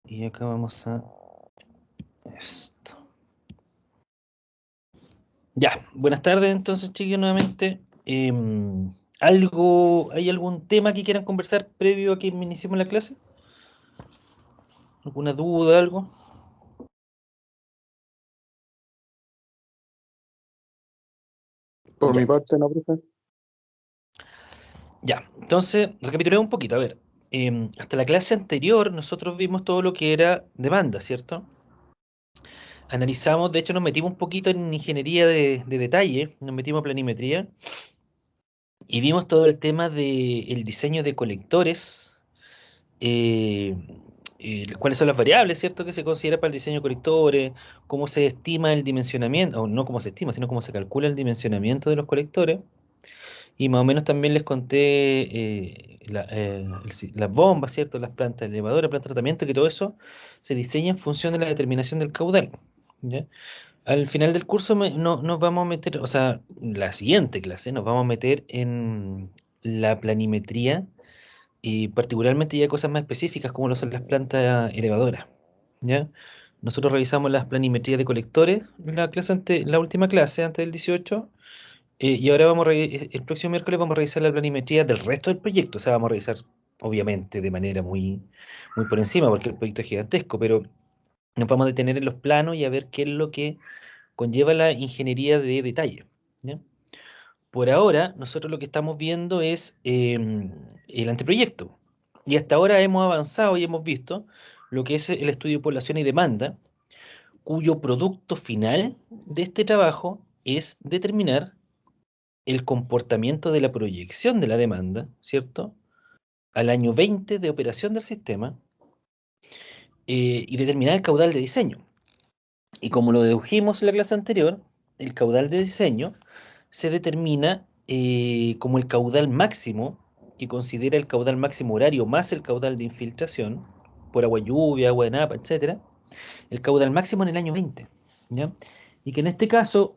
Y acá vamos a esto. Ya, buenas tardes entonces, chiquillos, nuevamente. ¿Hay algún tema que quieran conversar previo a que iniciemos la clase? ¿Alguna duda, algo? Por Ya, mi parte, no, profe. ya. Entonces, recapitulemos un poquito. A ver, hasta la clase anterior nosotros vimos todo lo que era demanda, ¿cierto? Analizamos, de hecho nos metimos un poquito en ingeniería de detalle, nos metimos a planimetría y vimos todo el tema del diseño de colectores, eh, cuáles son las variables, ¿cierto?, que se considera para el diseño de colectores, cómo se estima el dimensionamiento, o no cómo se estima, sino cómo se calcula el dimensionamiento de los colectores. Y más o menos también les conté las bombas, ¿cierto?, las plantas elevadoras, plantas de tratamiento, que todo eso se diseña en función de la determinación del caudal. ¿Ya? Al final del curso nos vamos a meter, o sea, la siguiente clase nos vamos a meter en la planimetría y particularmente ya cosas más específicas como lo son las plantas elevadoras, ¿ya? Nosotros revisamos las planimetrías de colectores en la última clase, antes del 18, y ahora el próximo miércoles vamos a revisar la planimetría del resto del proyecto. O sea, vamos a revisar, obviamente, de manera muy por encima, porque el proyecto es gigantesco, pero nos vamos a detener en los planos y a ver qué es lo que conlleva la ingeniería de detalle, ¿ya? Por ahora, nosotros lo que estamos viendo es el anteproyecto. Y hasta ahora hemos avanzado y hemos visto lo que es el estudio de población y demanda, cuyo producto final de este trabajo es determinar el comportamiento de la proyección de la demanda, ¿cierto? Al año 20 de operación del sistema, y determinar el caudal de diseño. Y como lo dedujimos en la clase anterior, el caudal de diseño se determina como el caudal máximo, que considera el caudal máximo horario más el caudal de infiltración, por agua lluvia, agua de napa, etcétera, el caudal máximo en el año 20, ¿ya? Y que en este caso,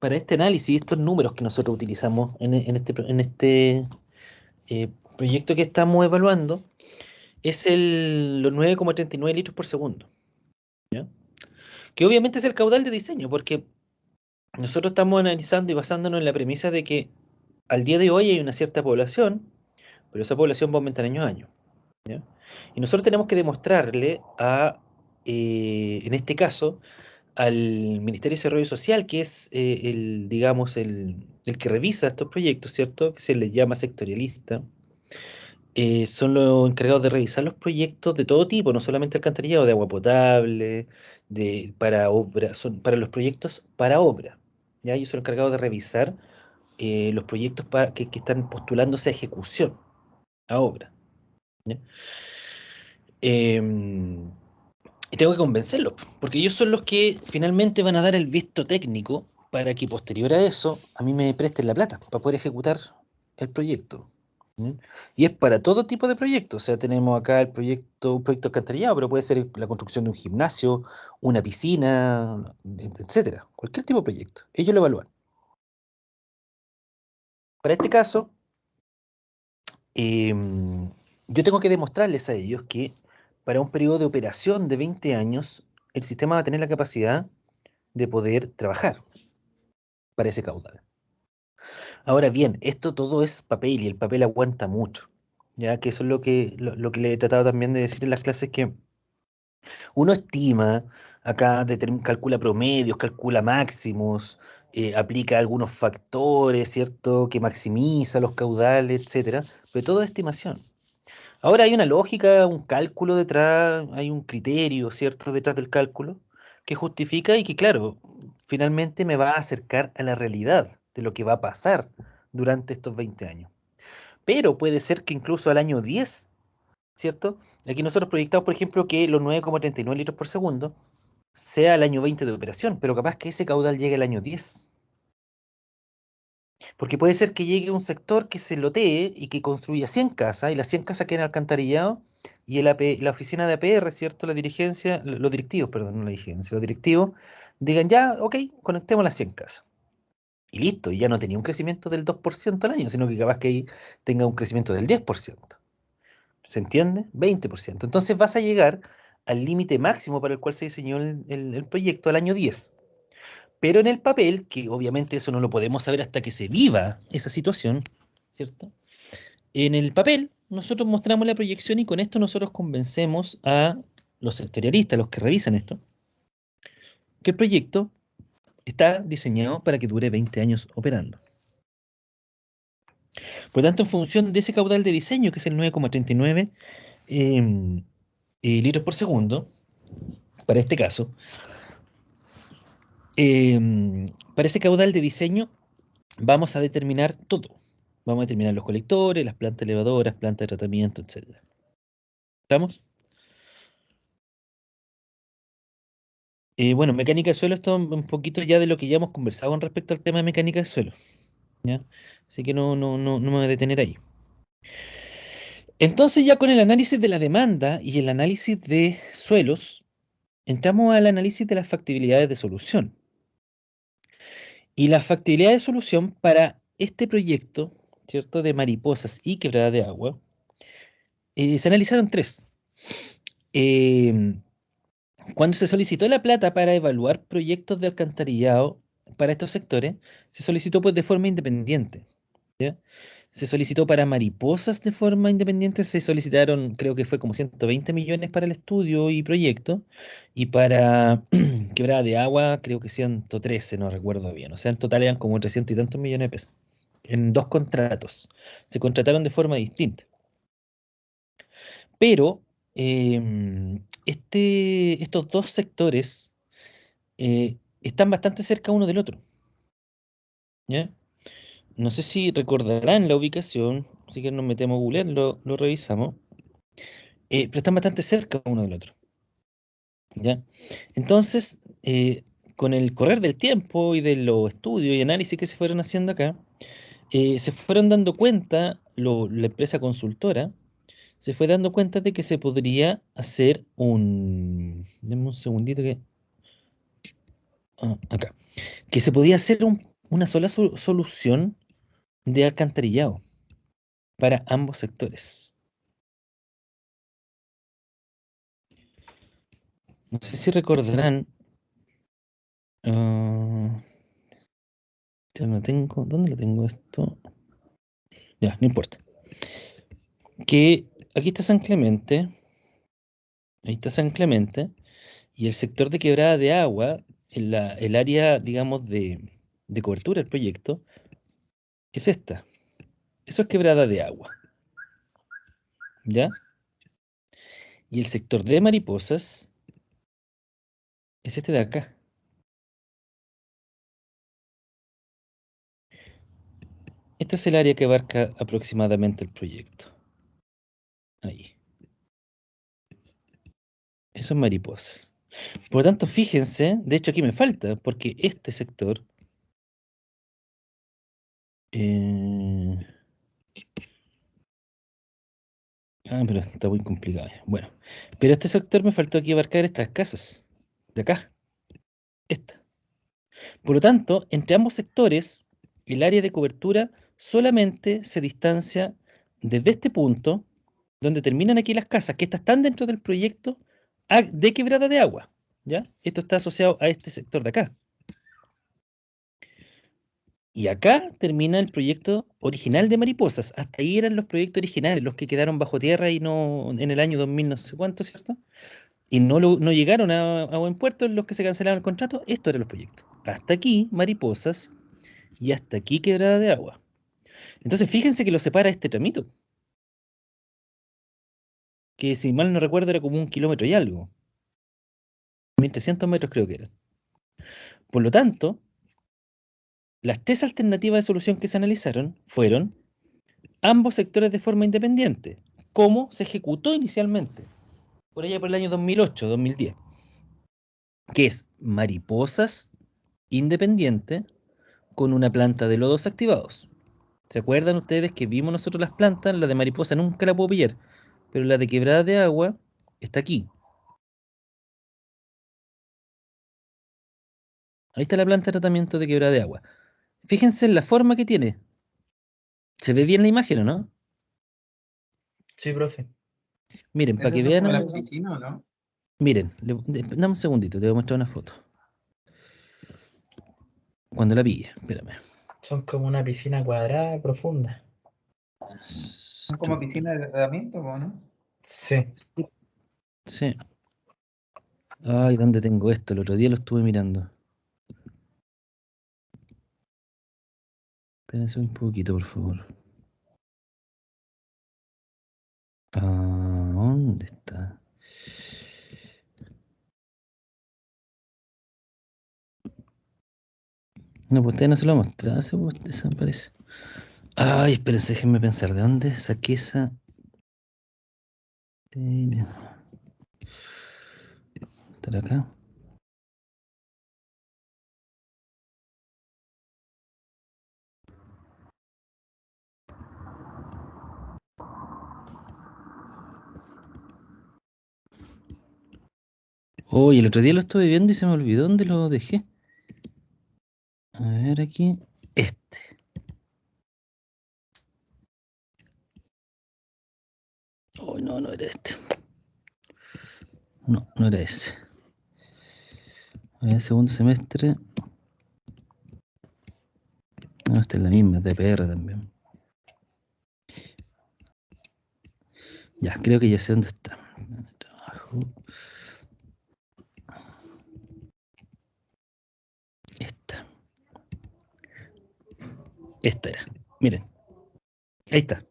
para este análisis, estos números que nosotros utilizamos en este proyecto que estamos evaluando, es los 9,39 litros por segundo, ¿ya? Que obviamente es el caudal de diseño, porque nosotros estamos analizando y basándonos en la premisa de que al día de hoy hay una cierta población, pero esa población va a aumentar año a año, ¿ya? Y nosotros tenemos que demostrarle en este caso, al Ministerio de Desarrollo Social, que es digamos, el que revisa estos proyectos, ¿cierto? Que se les llama sectorialista. Son los encargados de revisar los proyectos de todo tipo, no solamente alcantarillado, de agua potable, para obra, son para los proyectos para obra. ¿Ya? Ellos son encargados de revisar los proyectos que están postulándose a ejecución, a obra. ¿Ya? Em, y tengo que convencerlos, porque ellos son los que finalmente van a dar el visto técnico para que posterior a eso a mí me presten la plata para poder ejecutar el proyecto. ¿Mm? Y es para todo tipo de proyectos. O sea, tenemos acá un proyecto alcantarillado, pero puede ser la construcción de un gimnasio, una piscina, etcétera. Cualquier tipo de proyecto. Ellos lo evalúan. Para este caso, yo tengo que demostrarles a ellos que para un periodo de operación de 20 años, el sistema va a tener la capacidad de poder trabajar para ese caudal. Ahora bien, esto todo es papel y el papel aguanta mucho, ya que eso es lo que le he tratado también de decir en las clases, que uno estima, acá calcula promedios, calcula máximos, aplica algunos factores, ¿cierto?, que maximiza los caudales, etcétera, pero todo es estimación. Ahora hay una lógica, un cálculo detrás, hay un criterio, ¿cierto?, detrás del cálculo que justifica y que, claro, finalmente me va a acercar a la realidad de lo que va a pasar durante estos 20 años. Pero puede ser que incluso al año 10, ¿cierto? Aquí nosotros proyectamos, por ejemplo, que los 9,39 litros por segundo sea el año 20 de operación, pero capaz que ese caudal llegue al año 10. Porque puede ser que llegue un sector que se lotee y que construya 100 casas y las 100 casas queden alcantarilladas y la oficina de APR, ¿cierto? La dirigencia, los directivos, perdón, no la dirigencia, los directivos digan ya, ok, conectemos las 100 casas. Y listo, y ya no tenía un crecimiento del 2% al año, sino que capaz que ahí tenga un crecimiento del 10%. ¿Se entiende? 20%. Entonces vas a llegar al límite máximo para el cual se diseñó el proyecto, al año 10. Pero en el papel, que obviamente eso no lo podemos saber hasta que se viva esa situación, ¿cierto? En el papel, nosotros mostramos la proyección y con esto nosotros convencemos a los sectorialistas, los que revisan esto, que el proyecto está diseñado para que dure 20 años operando. Por lo tanto, en función de ese caudal de diseño, que es el 9,39 litros por segundo, para este caso, para ese caudal de diseño vamos a determinar todo. Vamos a determinar los colectores, las plantas elevadoras, plantas de tratamiento, etc. ¿Estamos? Bueno, mecánica de suelo, esto es un poquito ya de lo que ya hemos conversado con respecto al tema de mecánica de suelo, ¿ya? Así que no me voy a detener ahí. Entonces ya con el análisis de la demanda y el análisis de suelos, entramos al análisis de las factibilidades de solución. Y la factibilidad de solución para este proyecto, ¿cierto? De mariposas y quebrada de agua, se analizaron tres. Em, Cuando se solicitó la plata para evaluar proyectos de alcantarillado para estos sectores, se solicitó pues de forma independiente, ¿ya? Se solicitó para mariposas de forma independiente, se solicitaron, creo que fue como 120 millones para el estudio y proyecto, y para quebrada de agua, creo que 113, no recuerdo bien. O sea, en total eran como 300 y tantos millones de pesos, en dos contratos. Se contrataron de forma distinta. Pero estos dos sectores están bastante cerca uno del otro, ¿ya? No sé si recordarán la ubicación, si que nos metemos a Google, lo revisamos, pero están bastante cerca uno del otro, ¿ya? Entonces, con el correr del tiempo y de los estudios y análisis que se fueron haciendo acá, se fueron dando cuenta, la empresa consultora se fue dando cuenta de que se podría hacer un... Deme un segundito que... acá. Que se podía hacer una sola solución de alcantarillado para ambos sectores. No sé si recordarán, ah, ya no tengo, ¿dónde lo tengo esto? Ya, no importa. Que aquí está San Clemente, ahí está San Clemente, y el sector de quebrada de agua, el área, digamos, de cobertura del proyecto, es esta. Eso es quebrada de agua, ¿ya? Y el sector de mariposas es este de acá. Este es el área que abarca aproximadamente el proyecto. Ahí. Eso es mariposas. Por lo tanto, fíjense, de hecho aquí me falta, porque este sector... eh, pero está muy complicado. Bueno, pero este sector me faltó aquí abarcar estas casas. De acá, esta. Por lo tanto, entre ambos sectores, el área de cobertura solamente se distancia desde este punto, donde terminan aquí las casas, que estas están dentro del proyecto de quebrada de agua. ¿Ya? Esto está asociado a este sector de acá. Y acá termina el proyecto original de Mariposas. Hasta ahí eran los proyectos originales, los que quedaron bajo tierra y no en el año 2000 no sé cuánto, ¿cierto? Y no llegaron a buen puerto los que se cancelaron el contrato. Estos eran los proyectos. Hasta aquí Mariposas y hasta aquí Quebrada de Agua. Entonces fíjense que lo separa este tramito, que si mal no recuerdo era como 1 kilómetro y algo. 1300 metros creo que era. Por lo tanto, las tres alternativas de solución que se analizaron fueron ambos sectores de forma independiente, como se ejecutó inicialmente, por allá por el año 2008, 2010, que es mariposas independiente con una planta de lodos activados. ¿Se acuerdan ustedes que vimos nosotros las plantas? La de mariposa nunca la puedo pillar, pero la de quebrada de agua está aquí. Ahí está la planta de tratamiento de quebrada de agua. Fíjense en la forma que tiene. ¿Se ve bien la imagen o no? Sí, profe. Miren, para que ¿Esas son vean como las algo. piscinas o no? Miren, dame un segundito, te voy a mostrar una foto. Cuando la pille, espérame. Son como una piscina cuadrada profunda. Son como piscinas de tratamiento, ¿no? Sí. Sí. Ay, ¿dónde tengo esto? El otro día lo estuve mirando. Espérense un poquito, por favor. Ah, ¿dónde está? No, pues usted no se lo mostrado, desaparece. Ay, espérense, déjenme pensar, ¿de dónde saqué esa? ¿Estará acá? Oye, el otro día lo estuve viendo y se me olvidó dónde lo dejé. A ver aquí. Este. Oh, no, no era este. No, no era ese. A ver, segundo semestre. No, esta es la misma, es de PR también. Ya, creo que ya sé dónde está. Trabajo. Esta. Esta era. Miren. Ahí está.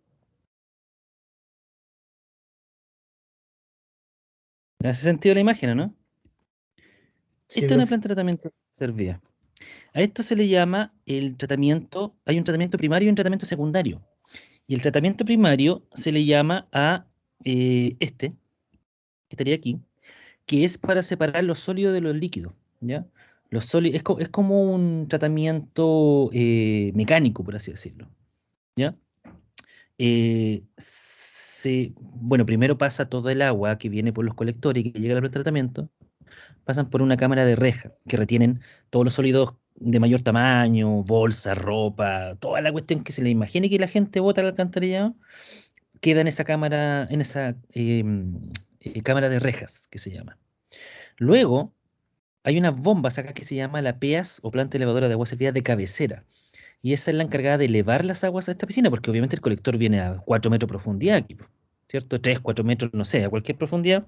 ¿Hace sentido la imagen, o no? Sí, Esta es una profe. planta de tratamiento servía. A esto se le llama el tratamiento, hay un tratamiento primario y un tratamiento secundario. Y el tratamiento primario se le llama a este, que estaría aquí, que es para separar los sólidos de los líquidos, ¿ya? Los sólidos, es como un tratamiento mecánico, por así decirlo, ¿ya? Bueno, primero pasa todo el agua que viene por los colectores y que llega al tratamiento, pasan por una cámara de reja que retienen todos los sólidos de mayor tamaño, bolsa, ropa, toda la cuestión que se le imagine que la gente bota al alcantarillado, queda en esa cámara, en esa cámara de rejas que se llama. Luego, hay unas bombas acá que se llama la PEAS o planta elevadora de agua servida de cabecera. Y esa es la encargada de elevar las aguas a esta piscina, porque obviamente el colector viene a 4 metros de profundidad aquí, ¿cierto? 3, 4 metros, no sé, a cualquier profundidad.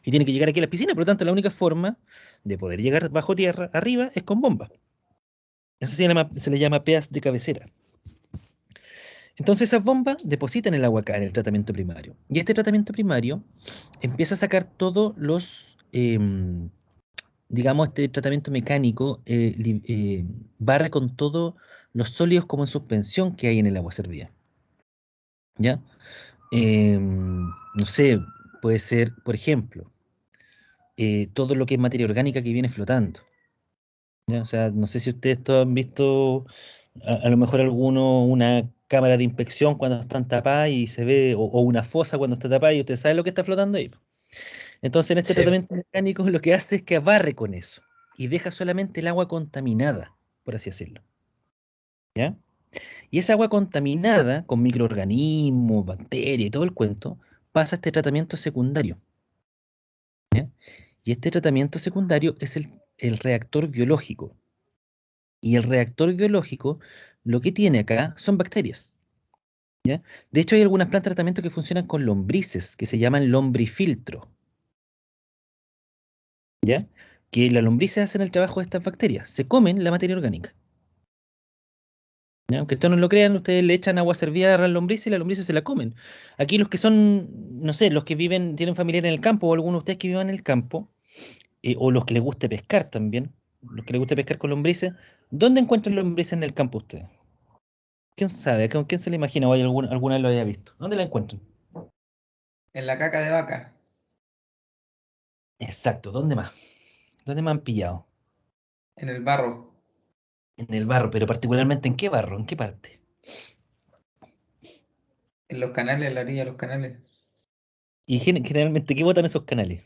Y tiene que llegar aquí a la piscina, por lo tanto, la única forma de poder llegar bajo tierra, arriba, es con bombas. Eso se le llama PEAS de cabecera. Entonces esas bombas depositan el agua acá en el tratamiento primario. Y este tratamiento primario empieza a sacar todos los, digamos, este tratamiento mecánico barre con todos los sólidos como en suspensión que hay en el agua servida. ¿Ya? No sé, puede ser, por ejemplo, todo lo que es materia orgánica que viene flotando. ¿Ya? O sea, no sé si ustedes todos han visto, a lo mejor alguno, una cámara de inspección cuando están tapadas y se ve, o una fosa cuando está tapada y usted sabe lo que está flotando ahí. Entonces, en este Sí. tratamiento mecánico lo que hace es que barre con eso y deja solamente el agua contaminada, por así decirlo. ¿Ya? Y esa agua contaminada con microorganismos, bacterias y todo el cuento, pasa a este tratamiento secundario. ¿Ya? Y este tratamiento secundario es el reactor biológico. Y el reactor biológico lo que tiene acá son bacterias. ¿Ya? De hecho, hay algunas plantas de tratamiento que funcionan con lombrices, que se llaman lombrifiltro. ¿Ya? Que las lombrices hacen el trabajo de estas bacterias, se comen la materia orgánica. ¿Ya? Aunque ustedes no lo crean, ustedes le echan agua servida a las lombrices y las lombrices se la comen. Aquí los que son, no sé, los que viven, tienen familiar en el campo, o algunos de ustedes que vivan en el campo, o los que les guste pescar también, los que les guste pescar con lombrices, ¿dónde encuentran lombrices en el campo ustedes? ¿Quién sabe? ¿Con quién se le imagina o hay alguna vez lo haya visto? ¿Dónde la encuentran? En la caca de vaca. Exacto, ¿dónde más? ¿Dónde me han pillado? En el barro. En el barro, pero particularmente ¿en qué barro? ¿En qué parte? En los canales, en la orilla de los canales. Y generalmente, ¿qué botan esos canales?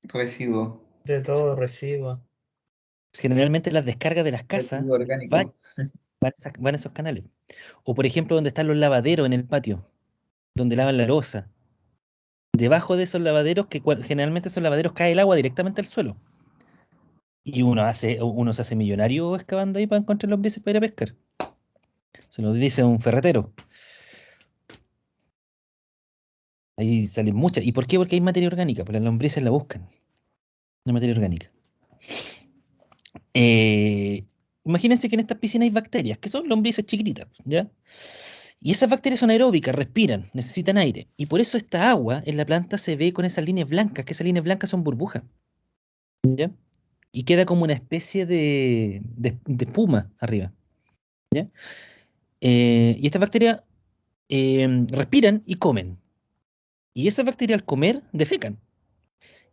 Residuo. De todo recibo. Generalmente las descargas de las casas Residuo van, orgánico. van a esos canales. O por ejemplo, donde están los lavaderos en el patio, donde lavan la loza. debajo de esos lavaderos, que generalmente esos lavaderos cae el agua directamente al suelo. Y uno se hace millonario excavando ahí para encontrar lombrices para ir a pescar. Se lo dice un ferretero. Ahí salen muchas. ¿Y por qué? Porque hay materia orgánica, porque las lombrices la buscan, la materia orgánica. Eh, Imagínense que en estas piscinas hay bacterias, que son lombrices chiquititas, ¿ya? Y esas bacterias son aeróbicas, respiran, necesitan aire. Y por eso esta agua en la planta se ve con esas líneas blancas, que esas líneas blancas son burbujas, ¿ya? Y queda como una especie de espuma arriba, ¿ya? Y estas bacterias respiran y comen. Y esas bacterias al comer defecan.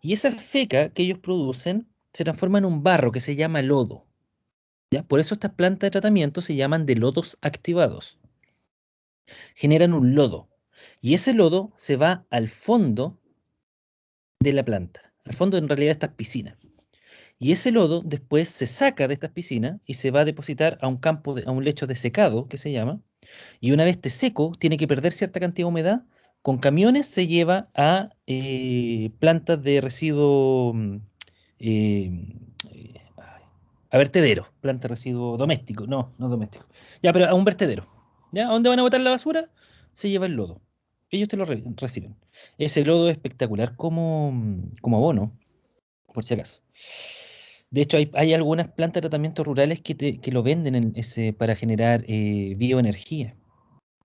Y esa feca que ellos producen se transforma en un barro que se llama lodo, ¿ya? Por eso estas plantas de tratamiento se llaman de lodos activados. Generan un lodo. Y ese lodo se va al fondo de la planta, al fondo en realidad de estas piscinas. Y ese lodo después se saca de estas piscinas y se va a depositar a un campo, a un lecho de secado, que se llama. Y una vez esté seco, tiene que perder cierta cantidad de humedad. Con camiones se lleva a plantas de residuo, eh, a vertedero, planta de residuo doméstico, no, no doméstico. Ya, pero a un vertedero. ¿Ya? ¿A dónde van a botar la basura? Se lleva el lodo. Ellos te lo reciben. Ese lodo es espectacular como abono, por si acaso. De hecho, hay algunas plantas de tratamiento rurales que lo venden para generar bioenergía.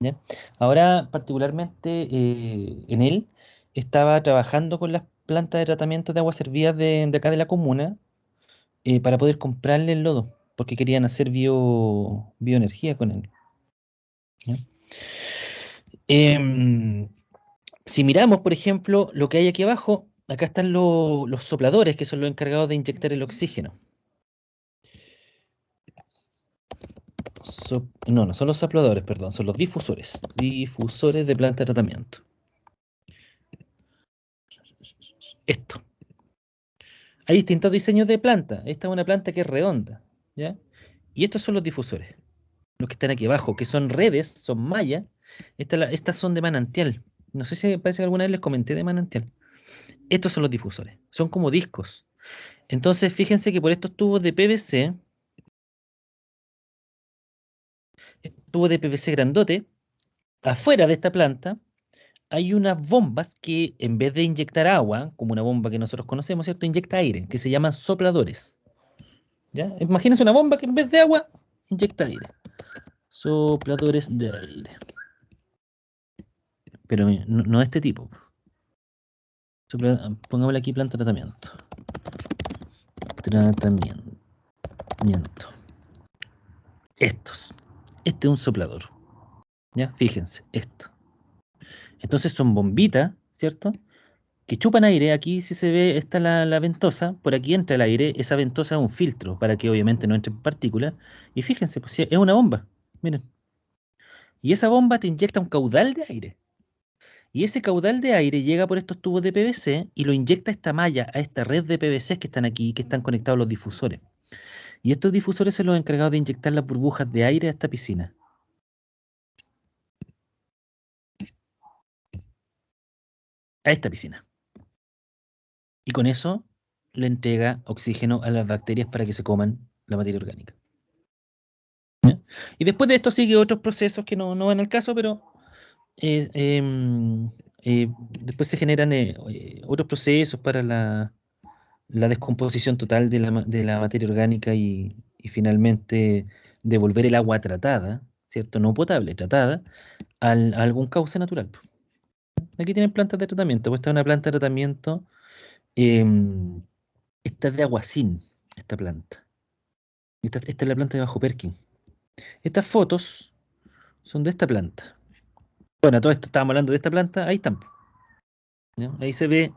¿Ya? Ahora, particularmente en él, estaba trabajando con las plantas de tratamiento de aguas servidas de acá de la comuna para poder comprarle el lodo, porque querían hacer bioenergía con él. ¿Ya? Em, si miramos, por ejemplo, lo que hay aquí abajo, acá están los sopladores, que son los encargados de inyectar el oxígeno. No, no son los sopladores, perdón, son los difusores. Difusores de planta de tratamiento. Esto. Hay distintos diseños de planta. Esta es una planta que es redonda, ¿ya? Y estos son los difusores, los que están aquí abajo, que son redes, son mallas. Estas son de manantial. No sé si parece que alguna vez les comenté de manantial. Estos son los difusores. Son como discos. Entonces, fíjense que por estos tubos de PVC, tubo de PVC grandote, afuera de esta planta hay unas bombas que en vez de inyectar agua, como una bomba que nosotros conocemos, ¿cierto? Inyecta aire, que se llaman sopladores. ¿Ya? Imagínense una bomba que en vez de agua inyecta aire. Sopladores de aire. Pero no, no de este tipo. Pongámosle aquí planta de tratamiento. Tratamiento. Estos. Este es un soplador. ¿Ya? Fíjense, esto. Entonces son bombitas, ¿cierto? Que chupan aire. Aquí si se ve, está la ventosa. Por aquí entra el aire. Esa ventosa es un filtro para que obviamente no entre partículas. Y fíjense, pues es una bomba. Miren. Y esa bomba te inyecta un caudal de aire. Y ese caudal de aire llega por estos tubos de PVC y lo inyecta a esta malla, a esta red de PVC que están aquí, que están conectados a los difusores. Y estos difusores son los encargados de inyectar las burbujas de aire a esta piscina. A esta piscina. Y con eso le entrega oxígeno a las bacterias para que se coman la materia orgánica. ¿Ya? Y después de esto sigue otros procesos que no van al caso, pero eh, em, después se generan otros procesos para la descomposición total de la materia orgánica y finalmente devolver el agua tratada, ¿cierto? No potable, tratada, a algún cauce natural. Aquí tienen plantas de tratamiento. Pues esta es una planta de tratamiento. em, Esta es de aguacín, esta planta. Esta es la planta de Bajo Perkin. Estas fotos son de esta planta. Bueno, todo esto estábamos hablando de esta planta. Ahí están. ¿Ya? Ahí se ve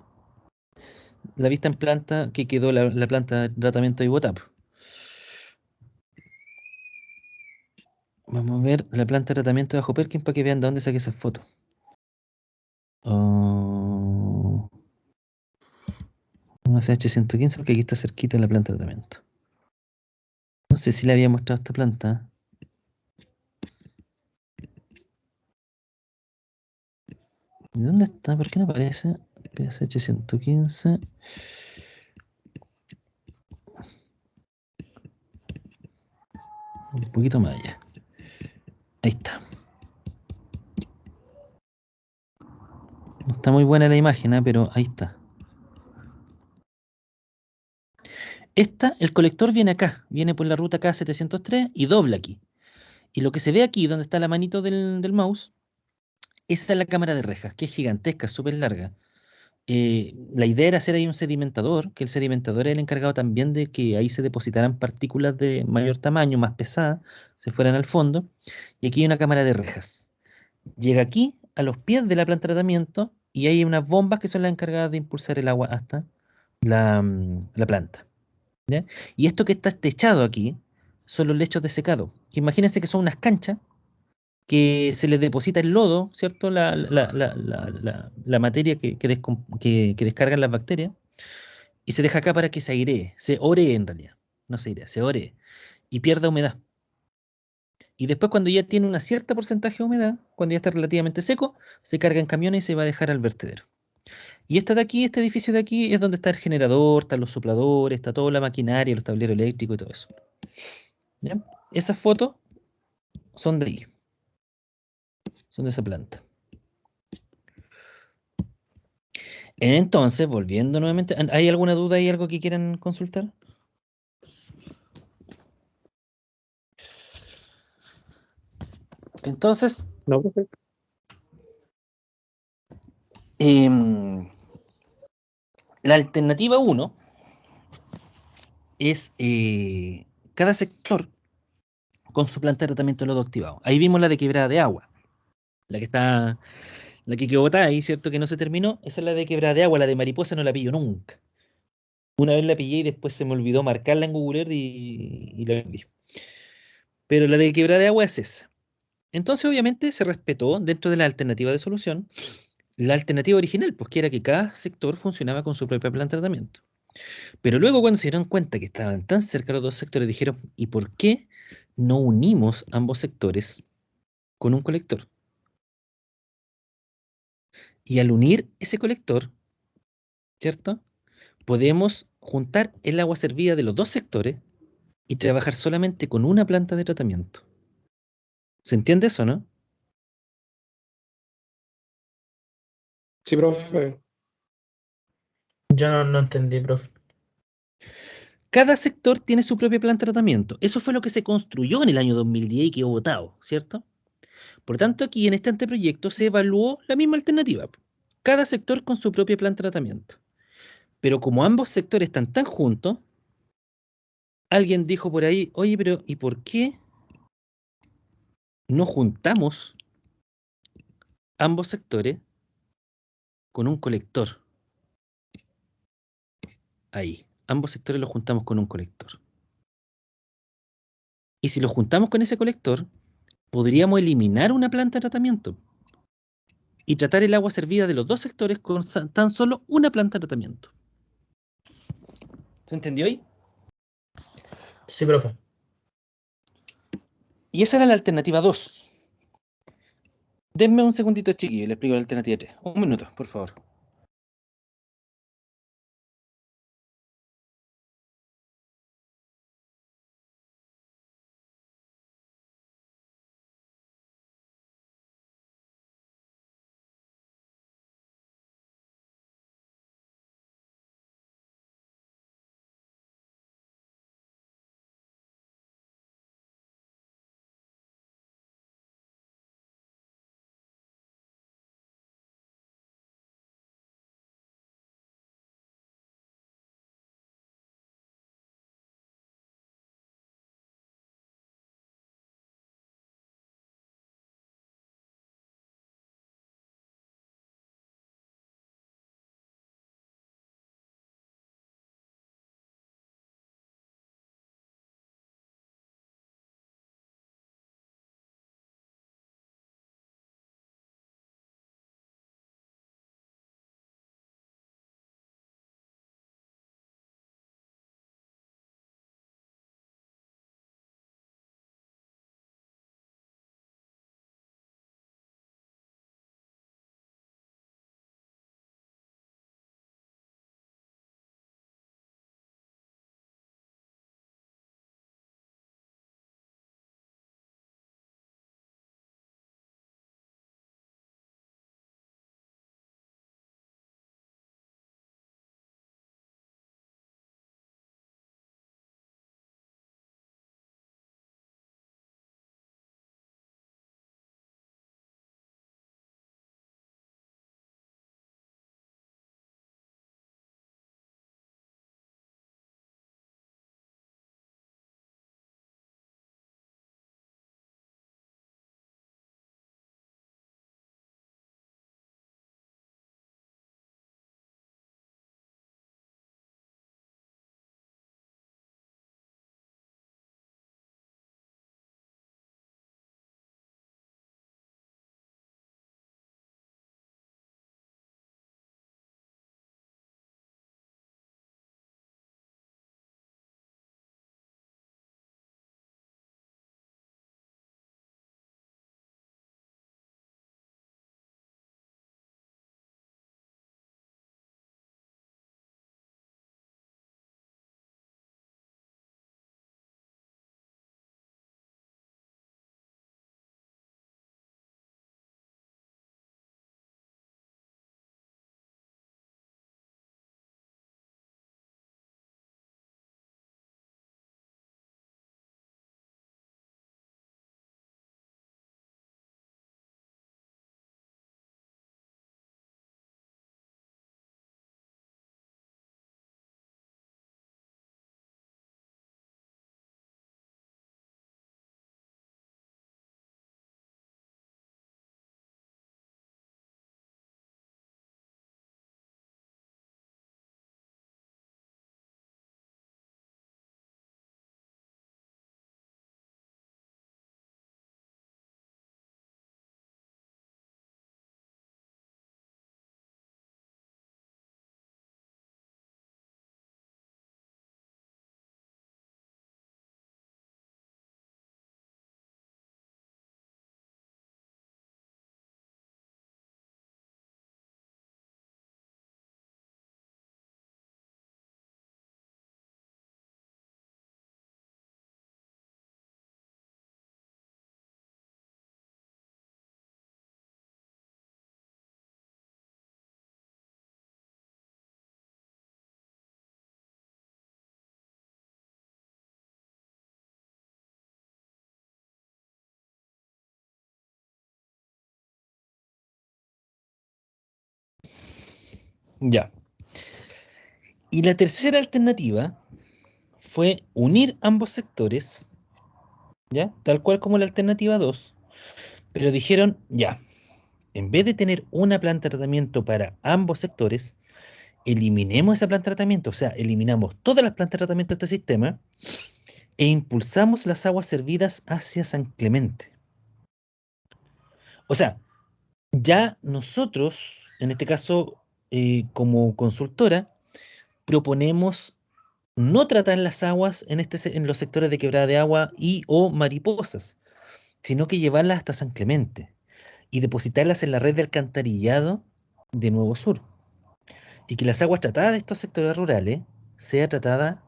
la vista en planta que quedó la planta de tratamiento de Ibotap. Vamos a ver la planta de tratamiento de Bajo Perkin para que vean de dónde saqué esas fotos. Oh, una CH115 porque aquí está cerquita la planta de tratamiento. No sé si le había mostrado esta planta. ¿De dónde está? ¿Por qué no aparece? PSH 115. Un poquito más allá. Ahí está. No está muy buena la imagen, pero ahí está. El colector viene acá, viene por la ruta K703 y dobla aquí. Y lo que se ve aquí, donde está la manito del mouse, esa es la cámara de rejas, que es gigantesca, súper larga. La idea era hacer ahí un sedimentador, que el sedimentador era el encargado también de que ahí se depositaran partículas de mayor tamaño, más pesadas, se fueran al fondo. Y aquí hay una cámara de rejas. Llega aquí, a los pies de la planta de tratamiento, y hay unas bombas que son las encargadas de impulsar el agua hasta la planta. ¿Ya? Y esto que está techado aquí son los lechos de secado, que imagínense que son unas canchas que se les deposita el lodo, ¿cierto? La materia que descargan las bacterias, y se deja acá para que se airee, se oree en realidad, no se airee, se oree, y pierda humedad. Y después cuando ya tiene un cierto porcentaje de humedad, cuando ya está relativamente seco, se carga en camiones y se va a dejar al vertedero. Y esta de aquí, este edificio de aquí, es donde está el generador, están los sopladores, está toda la maquinaria, los tableros eléctricos y todo eso. ¿Ya? Esas fotos son de ahí, son de esa planta. Entonces, volviendo nuevamente, ¿hay alguna duda y algo que quieran consultar? Entonces, No, profe. em, la alternativa uno es cada sector con su planta de tratamiento de lodo activado. Ahí vimos la de quebrada de agua, la que está, la que quedó botada ahí, ¿cierto? Que no se terminó. Esa es la de quebrada de agua, la de mariposa no la pillo nunca. Una vez la pillé y después se me olvidó marcarla en Google Earth y la perdí. Pero la de quebrada de agua es esa. Entonces, obviamente, se respetó dentro de la alternativa de solución la alternativa original, pues que era que cada sector funcionaba con su propia planta de tratamiento. Pero luego cuando se dieron cuenta que estaban tan cerca los dos sectores, dijeron, ¿y por qué no unimos ambos sectores con un colector? Y al unir ese colector, ¿cierto? Podemos juntar el agua servida de los dos sectores y trabajar solamente con una planta de tratamiento. ¿Se entiende eso, no? Sí, profe. Yo no entendí, profe. Cada sector tiene su propia planta de tratamiento. Eso fue lo que se construyó en el año 2010 y quedó votado, ¿cierto? Por tanto, aquí en este anteproyecto se evaluó la misma alternativa. Cada sector con su propia planta de tratamiento. Pero como ambos sectores están tan juntos, alguien dijo por ahí, oye, pero ¿y por qué no juntamos ambos sectores con un colector? Ahí, ambos sectores los juntamos con un colector. Y si los juntamos con ese colector, podríamos eliminar una planta de tratamiento y tratar el agua servida de los dos sectores con tan solo una planta de tratamiento. ¿Se entendió ahí? Sí, profe. Y esa era la alternativa 2. Denme un segundito, chiquillo, y le explico la alternativa 3. Un minuto, por favor. Ya. Y la tercera alternativa fue unir ambos sectores, ¿ya? Tal cual como la alternativa 2, pero dijeron, ya, en vez de tener una planta de tratamiento para ambos sectores, eliminemos esa planta de tratamiento, o sea, eliminamos todas las plantas de tratamiento de este sistema e impulsamos las aguas servidas hacia San Clemente. O sea, ya nosotros, en este caso, como consultora, proponemos no tratar las aguas en los sectores de Quebrada de Agua y o Mariposas, sino que llevarlas hasta San Clemente y depositarlas en la red de alcantarillado de Nuevo Sur. Y que las aguas tratadas de estos sectores rurales sea tratada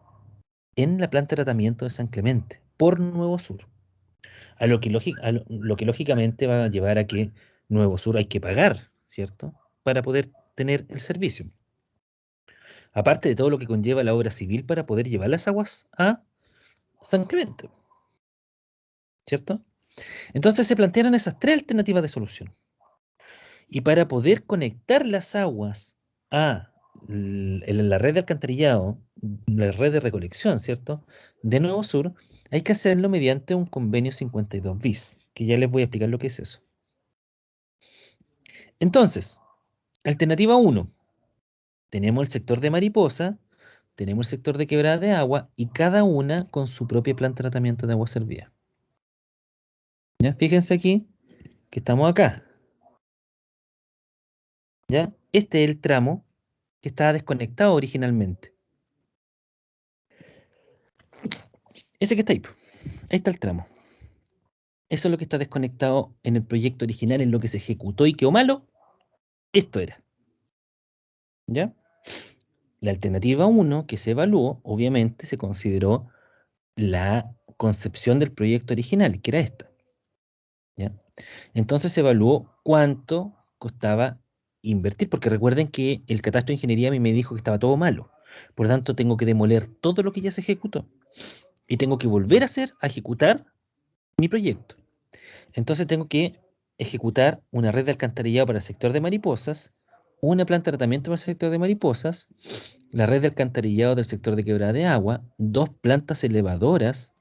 en la planta de tratamiento de San Clemente por Nuevo Sur. Lo que lógicamente va a llevar a que Nuevo Sur hay que pagar, ¿cierto? Para poder tener el servicio. Aparte de todo lo que conlleva la obra civil para poder llevar las aguas a San Clemente, ¿cierto? Entonces se plantearon esas tres alternativas de solución. Y para poder conectar las aguas a la red de alcantarillado, la red de recolección, ¿cierto? De Nuevo Sur, hay que hacerlo mediante un convenio 52 bis, que ya les voy a explicar lo que es eso. Entonces, alternativa 1, tenemos el sector de Mariposa, tenemos el sector de Quebrada de Agua y cada una con su propia planta de tratamiento de agua servida. ¿Ya? Fíjense aquí que estamos acá. ¿Ya? Este es el tramo que estaba desconectado originalmente. Ese que está ahí, po. Ahí está el tramo. Eso es lo que está desconectado en el proyecto original, en lo que se ejecutó y quedó malo. Esto era. ¿Ya? La alternativa 1 que se evaluó, obviamente se consideró la concepción del proyecto original, que era esta. ¿Ya? Entonces se evaluó cuánto costaba invertir, porque recuerden que el catastro de ingeniería a mí me dijo que estaba todo malo. Por lo tanto, tengo que demoler todo lo que ya se ejecutó y tengo que volver a ejecutar mi proyecto. Entonces tengo que ejecutar una red de alcantarillado para el sector de Mariposas, una planta de tratamiento para el sector de Mariposas, la red de alcantarillado del sector de Quebrada de Agua, dos plantas elevadoras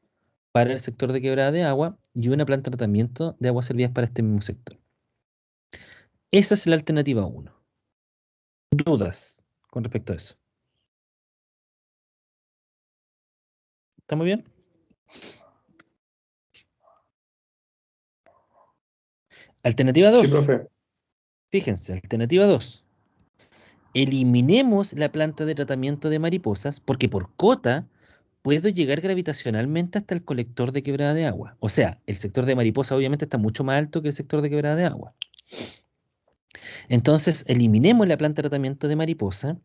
para el sector de Quebrada de Agua y una planta de tratamiento de aguas servidas para este mismo sector. Esa es la alternativa 1. ¿Dudas con respecto a eso? ¿Está muy bien? Alternativa 2. Sí, profe. Fíjense, alternativa 2. Eliminemos la planta de tratamiento de Mariposas porque por cota puedo llegar gravitacionalmente hasta el colector de Quebrada de Agua. O sea, el sector de Mariposa obviamente está mucho más alto que el sector de Quebrada de Agua. Entonces, eliminemos la planta de tratamiento de Mariposa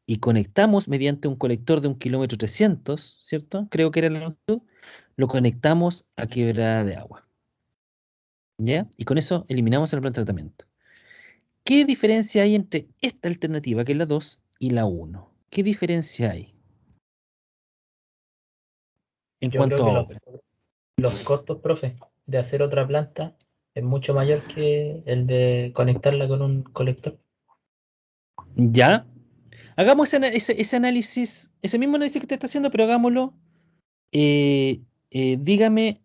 y conectamos mediante un colector de 1,3 km, ¿cierto? Creo que era la longitud. Lo conectamos a Quebrada de Agua. ¿Ya? Y con eso eliminamos la planta de tratamiento. ¿Qué diferencia hay entre esta alternativa, que es la 2, y la 1? ¿Qué diferencia hay en Yo creo cuanto a que obra? los costos, profe, de hacer otra planta es mucho mayor que el de conectarla con un colector. ¿Ya? Hagamos ese análisis, ese mismo análisis que usted está haciendo, pero hagámoslo. Dígame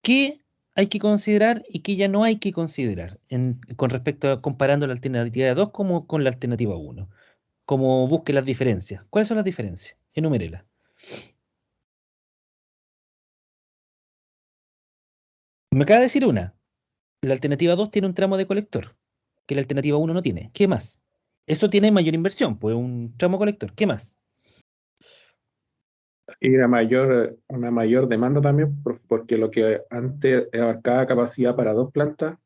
qué hay que considerar y qué ya no hay que considerar con respecto a comparando la alternativa 2 como con la alternativa 1. Como busque las diferencias. ¿Cuáles son las diferencias? Enumérelas. Me acaba de decir una. La alternativa 2 tiene un tramo de colector, que la alternativa 1 no tiene. ¿Qué más? Eso tiene mayor inversión, pues un tramo colector. ¿Qué más? Y una mayor demanda también, porque lo que antes abarcaba capacidad para dos plantas,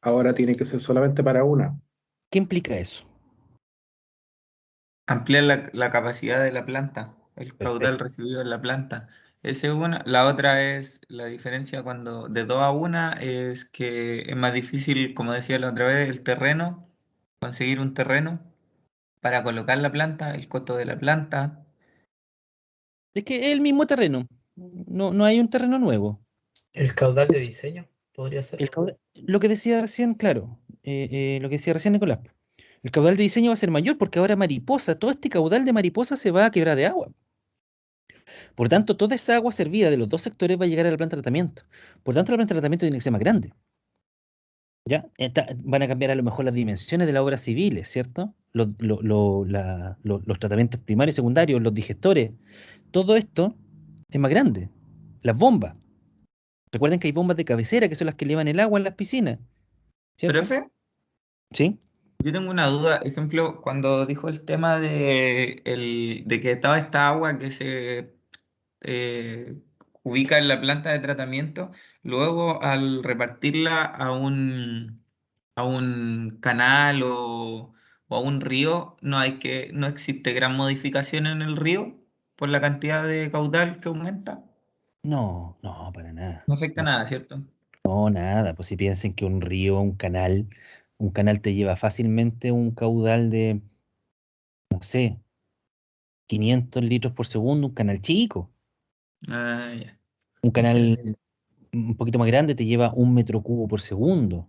ahora tiene que ser solamente para una. ¿Qué implica eso? Ampliar la capacidad de la planta, el caudal Perfecto. recibido en la planta. Esa es una. La otra es la diferencia cuando de 2 a 1 es que es más difícil, como decía la otra vez, el terreno, conseguir un terreno para colocar la planta, el costo de la planta. Es que es el mismo terreno. No hay un terreno nuevo. El caudal de diseño podría ser. Lo que decía recién, claro, lo que decía recién Nicolás. El caudal de diseño va a ser mayor porque ahora Mariposa, todo este caudal de Mariposa se va a quebrar de agua. Por tanto, toda esa agua servida de los dos sectores va a llegar a la planta de tratamiento. Por tanto, la planta de tratamiento tiene que ser más grande. ¿Ya? Van a cambiar a lo mejor las dimensiones de las obras civiles, ¿cierto? Los tratamientos primarios y secundarios, los digestores, todo esto es más grande. Las bombas. Recuerden que hay bombas de cabecera que son las que llevan el agua en las piscinas, ¿cierto? Profe, Sí. yo tengo una duda. Ejemplo, cuando dijo el tema de que estaba esta agua que se eh, ubica en la planta de tratamiento, luego al repartirla a un canal o a un río, no existe gran modificación en el río por la cantidad de caudal que aumenta. No, no, para nada. No afecta No, nada, ¿cierto? no, nada. Pues si piensen que un río, un canal te lleva fácilmente un caudal de, no sé, 500 litros por segundo, un canal chico. Ah, ya. Un Ese canal un poquito más grande te lleva 1 metro cubo por segundo,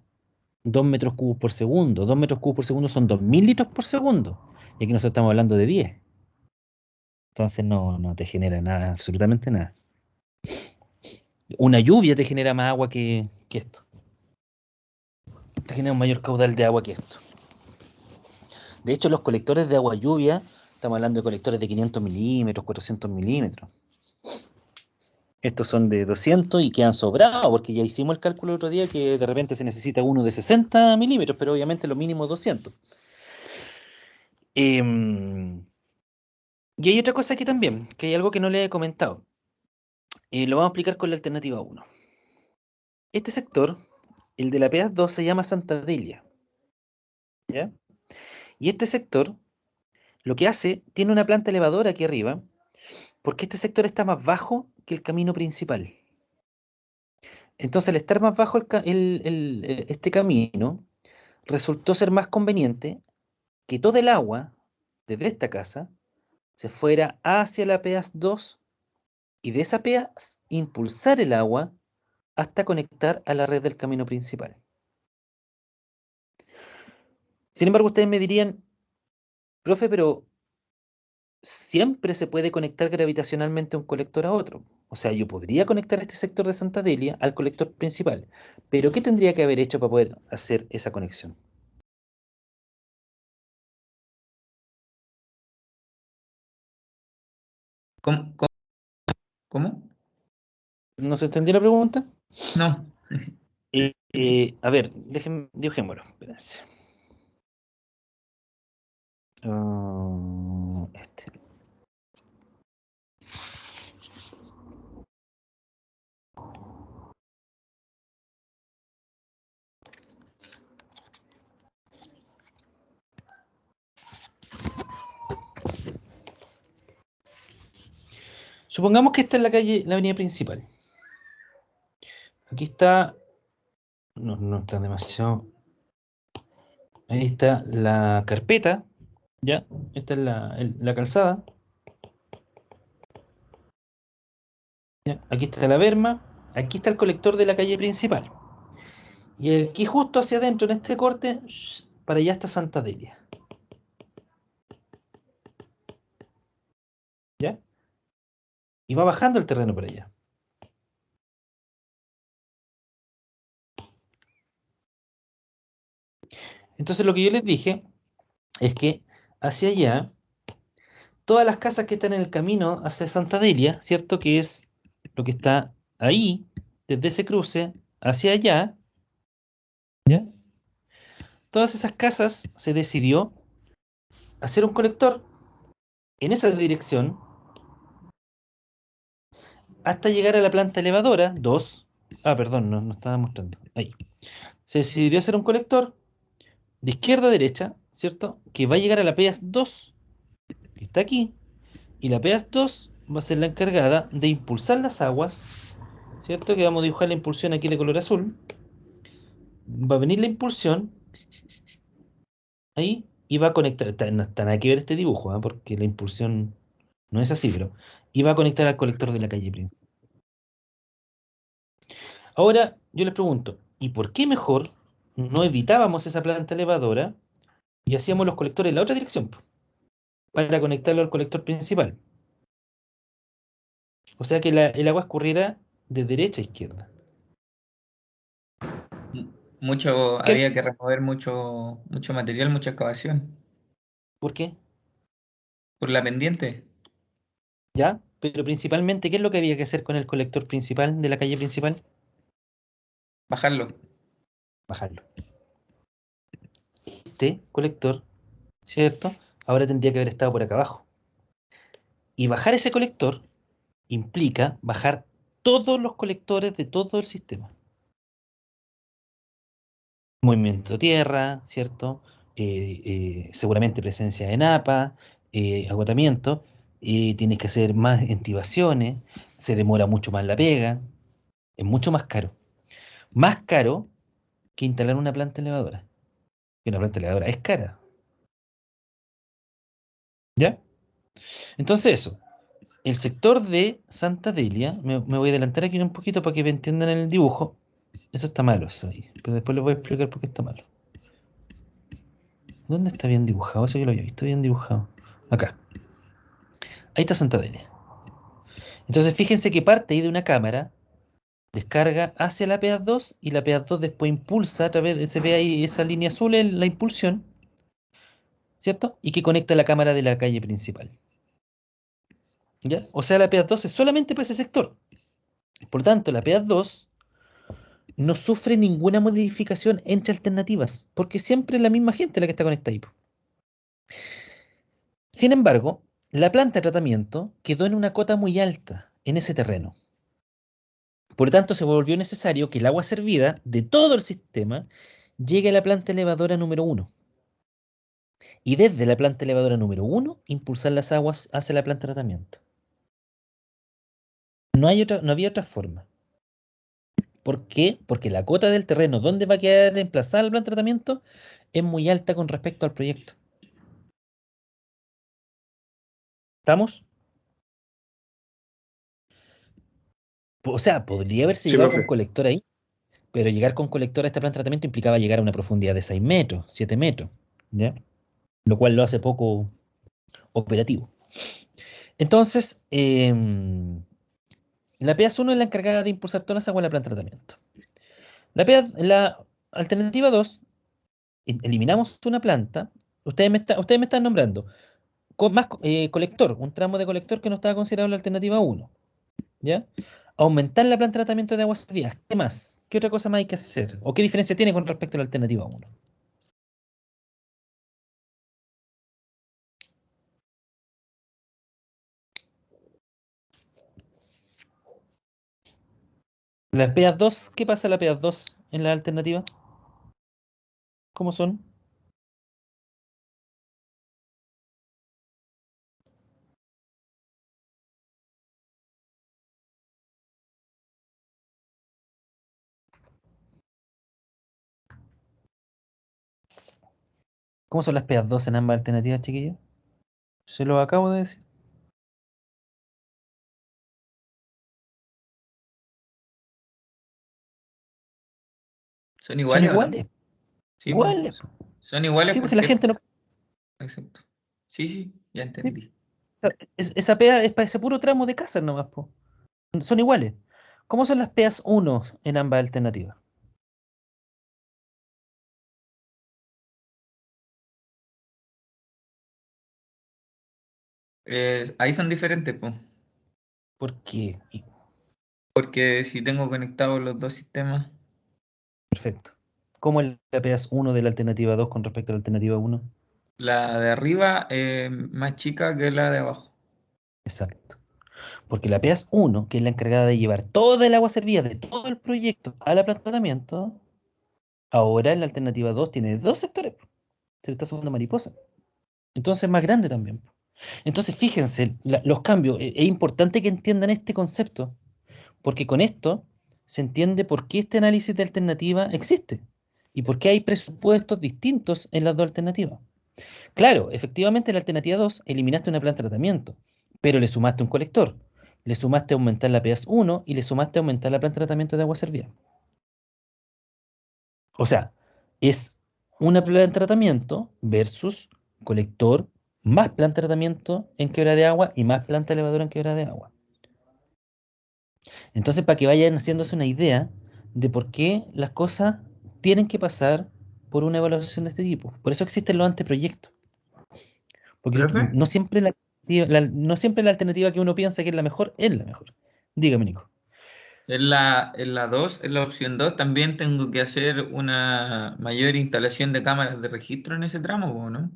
2 metros cubos por segundo. 2 metros cubos por segundo son 2000 litros por segundo. Y aquí nosotros estamos hablando de 10. Entonces no, no te genera nada, absolutamente nada. Una lluvia te genera más agua que esto. Te genera un mayor caudal de agua que esto. De hecho, los colectores de agua lluvia, estamos hablando de colectores de 500 milímetros, 400 milímetros. Estos son de 200 y quedan sobrados, porque ya hicimos el cálculo el otro día que de repente se necesita uno de 60 milímetros, pero obviamente lo mínimo es 200. Em, y hay otra cosa aquí también, que hay algo que no le he comentado. Lo vamos a explicar con la alternativa 1. Este sector, el de la PA2, se llama Santa Delia, ¿ya? Y este sector, lo que hace, tiene una planta elevadora aquí arriba, porque este sector está más bajo que el camino principal. Entonces, al estar más bajo este camino, resultó ser más conveniente que todo el agua desde esta casa se fuera hacia la PA2 y de esa PA impulsar el agua hasta conectar a la red del camino principal. Sin embargo, ustedes me dirían, profe, pero siempre se puede conectar gravitacionalmente un colector a otro. O sea, yo podría conectar este sector de Santa Delia al colector principal, pero ¿qué tendría que haber hecho para poder hacer esa conexión? ¿Cómo? ¿Cómo? ¿No se entendió la pregunta? No. A ver, dejémoslo, espérense. Este. Supongamos que esta es la calle, la avenida principal. Aquí está, no, no está demasiado. Ahí está la carpeta, ¿ya? Esta es la calzada, ¿ya? Aquí está la berma, aquí está el colector de la calle principal. Y aquí justo hacia adentro, en este corte, para allá está Santa Delia, ¿ya? Y va bajando el terreno para allá. Entonces lo que yo les dije es que hacia allá, todas las casas que están en el camino hacia Santa Delia, ¿cierto? Que es lo que está ahí, desde ese cruce hacia allá, ¿ya? Todas esas casas se decidió hacer un colector en esa dirección hasta llegar a la planta elevadora 2. Ah, perdón, no estaba mostrando. Ahí. Se decidió hacer un colector de izquierda a derecha, ¿cierto? Que va a llegar a la PEAS 2, que está aquí, y la PEAS 2 va a ser la encargada de impulsar las aguas, ¿cierto? Que vamos a dibujar la impulsión aquí de color azul. Va a venir la impulsión ahí y va a conectar. No está nada que ver este dibujo, ¿ah? Porque la impulsión no es así, pero. Y va a conectar al colector de la calle principal. Ahora yo les pregunto, ¿y por qué mejor no evitábamos esa planta elevadora Y hacíamos los colectores en la otra dirección, po, para conectarlo al colector principal. O sea que el agua escurriera de derecha a izquierda. ¿Qué? Había que remover mucho material, mucha excavación. ¿Por qué? Por la pendiente, ¿Ya? Pero principalmente, ¿qué es lo que había que hacer con el colector principal de la calle principal? bajarlo. Bajarlo. Este colector, ¿cierto? Ahora tendría que haber estado por acá abajo. Y bajar ese colector implica bajar todos los colectores de todo el sistema. Movimiento tierra, ¿cierto? Seguramente presencia de napa, agotamiento, tienes que hacer más entibaciones, se demora mucho más la pega, es mucho más caro. Más caro que instalar una planta elevadora. Y una planta elevadora es cara, ¿ya? Entonces eso, el sector de Santa Delia, me voy a adelantar aquí un poquito para que me entiendan el dibujo. Eso está malo, eso ahí, pero después les voy a explicar por qué está malo. ¿Dónde está bien dibujado? Eso yo lo había visto bien dibujado. Acá. Ahí está Santa Delia. Entonces fíjense que parte ahí de una cámara, descarga hacia la PA2 y la PA2 después impulsa a través de, se ve ahí esa línea azul en la impulsión, ¿cierto? Y que conecta la cámara de la calle principal. ¿Ya? O sea, la PA2 es solamente para ese sector. Por lo tanto, la PA2 no sufre ninguna modificación entre alternativas, porque siempre es la misma gente la que está conectada ahí, po. Sin embargo, la planta de tratamiento quedó en una cota muy alta en ese terreno. Por lo tanto, se volvió necesario que el agua servida de todo el sistema llegue a la planta elevadora número 1. Y desde la planta elevadora número 1, impulsar las aguas hacia la planta de tratamiento. No había otra forma. ¿Por qué? Porque la cota del terreno donde va a quedar emplazada la planta de tratamiento es muy alta con respecto al proyecto. ¿Estamos? O sea, podría haberse Sí, llegado con profe. colector ahí, pero llegar con colector a esta planta de tratamiento implicaba llegar a una profundidad de 6 metros, 7 metros, ¿ya? Lo cual lo hace poco operativo. Entonces, la PA1 es la encargada de impulsar todas las aguas en la planta de tratamiento. La alternativa 2, eliminamos una planta. Ustedes me están nombrando colector, un tramo de colector que no estaba considerado en la alternativa 1. ¿Ya? Aumentar la planta de tratamiento de aguas servidas. ¿Qué más? ¿Qué otra cosa más hay que hacer? ¿O qué diferencia tiene con respecto a la alternativa 1? Las PA2, ¿qué pasa en la PA2 en la alternativa? ¿Cómo son? ¿Cómo son las PA2 en ambas alternativas, chiquillos? Se lo acabo de decir. ¿Son Son iguales o no? iguales. Sí, pues. Iguales. Son iguales Sí, pues si la porque... gente no. Exacto. Sí, sí, ya Sí, entendí. esa PA es para ese puro tramo de casa nomás, po. Son iguales. ¿Cómo son las PAs 1 en ambas alternativas? Ahí son diferentes, pues. Porque, Porque si tengo conectados los dos sistemas, perfecto. ¿Cómo es la PAs 1 de la alternativa 2 con respecto a la alternativa 1? la de arriba es más chica que la de abajo. Exacto. Porque la PAs 1, que es la encargada de llevar toda el agua servida de todo el proyecto a la planta de tratamiento, ahora en la alternativa 2 tiene dos sectores, po. Se le está sumando mariposa. Entonces es más grande también, po. Entonces fíjense, los cambios. Es importante que entiendan este concepto. Porque con esto se entiende por qué este análisis de alternativa existe y por qué hay presupuestos distintos en las dos alternativas. Claro, efectivamente en la alternativa 2 eliminaste una planta de tratamiento, pero le sumaste un colector, le sumaste aumentar la PAS 1 y le sumaste aumentar la planta de tratamiento de agua servida. O sea, es una planta de tratamiento versus colector más planta de tratamiento en quebrada de agua y más planta elevadora en quebrada de agua. Entonces, para que vayan haciéndose una idea de por qué las cosas tienen que pasar por una evaluación de este tipo. Por eso existen los anteproyectos. Porque ¿Profe? no siempre la alternativa que uno piensa que es la mejor es la mejor. Dígame, Nico. En la 2, en la opción 2, también tengo que hacer una mayor instalación de cámaras de registro en ese tramo, ¿o no?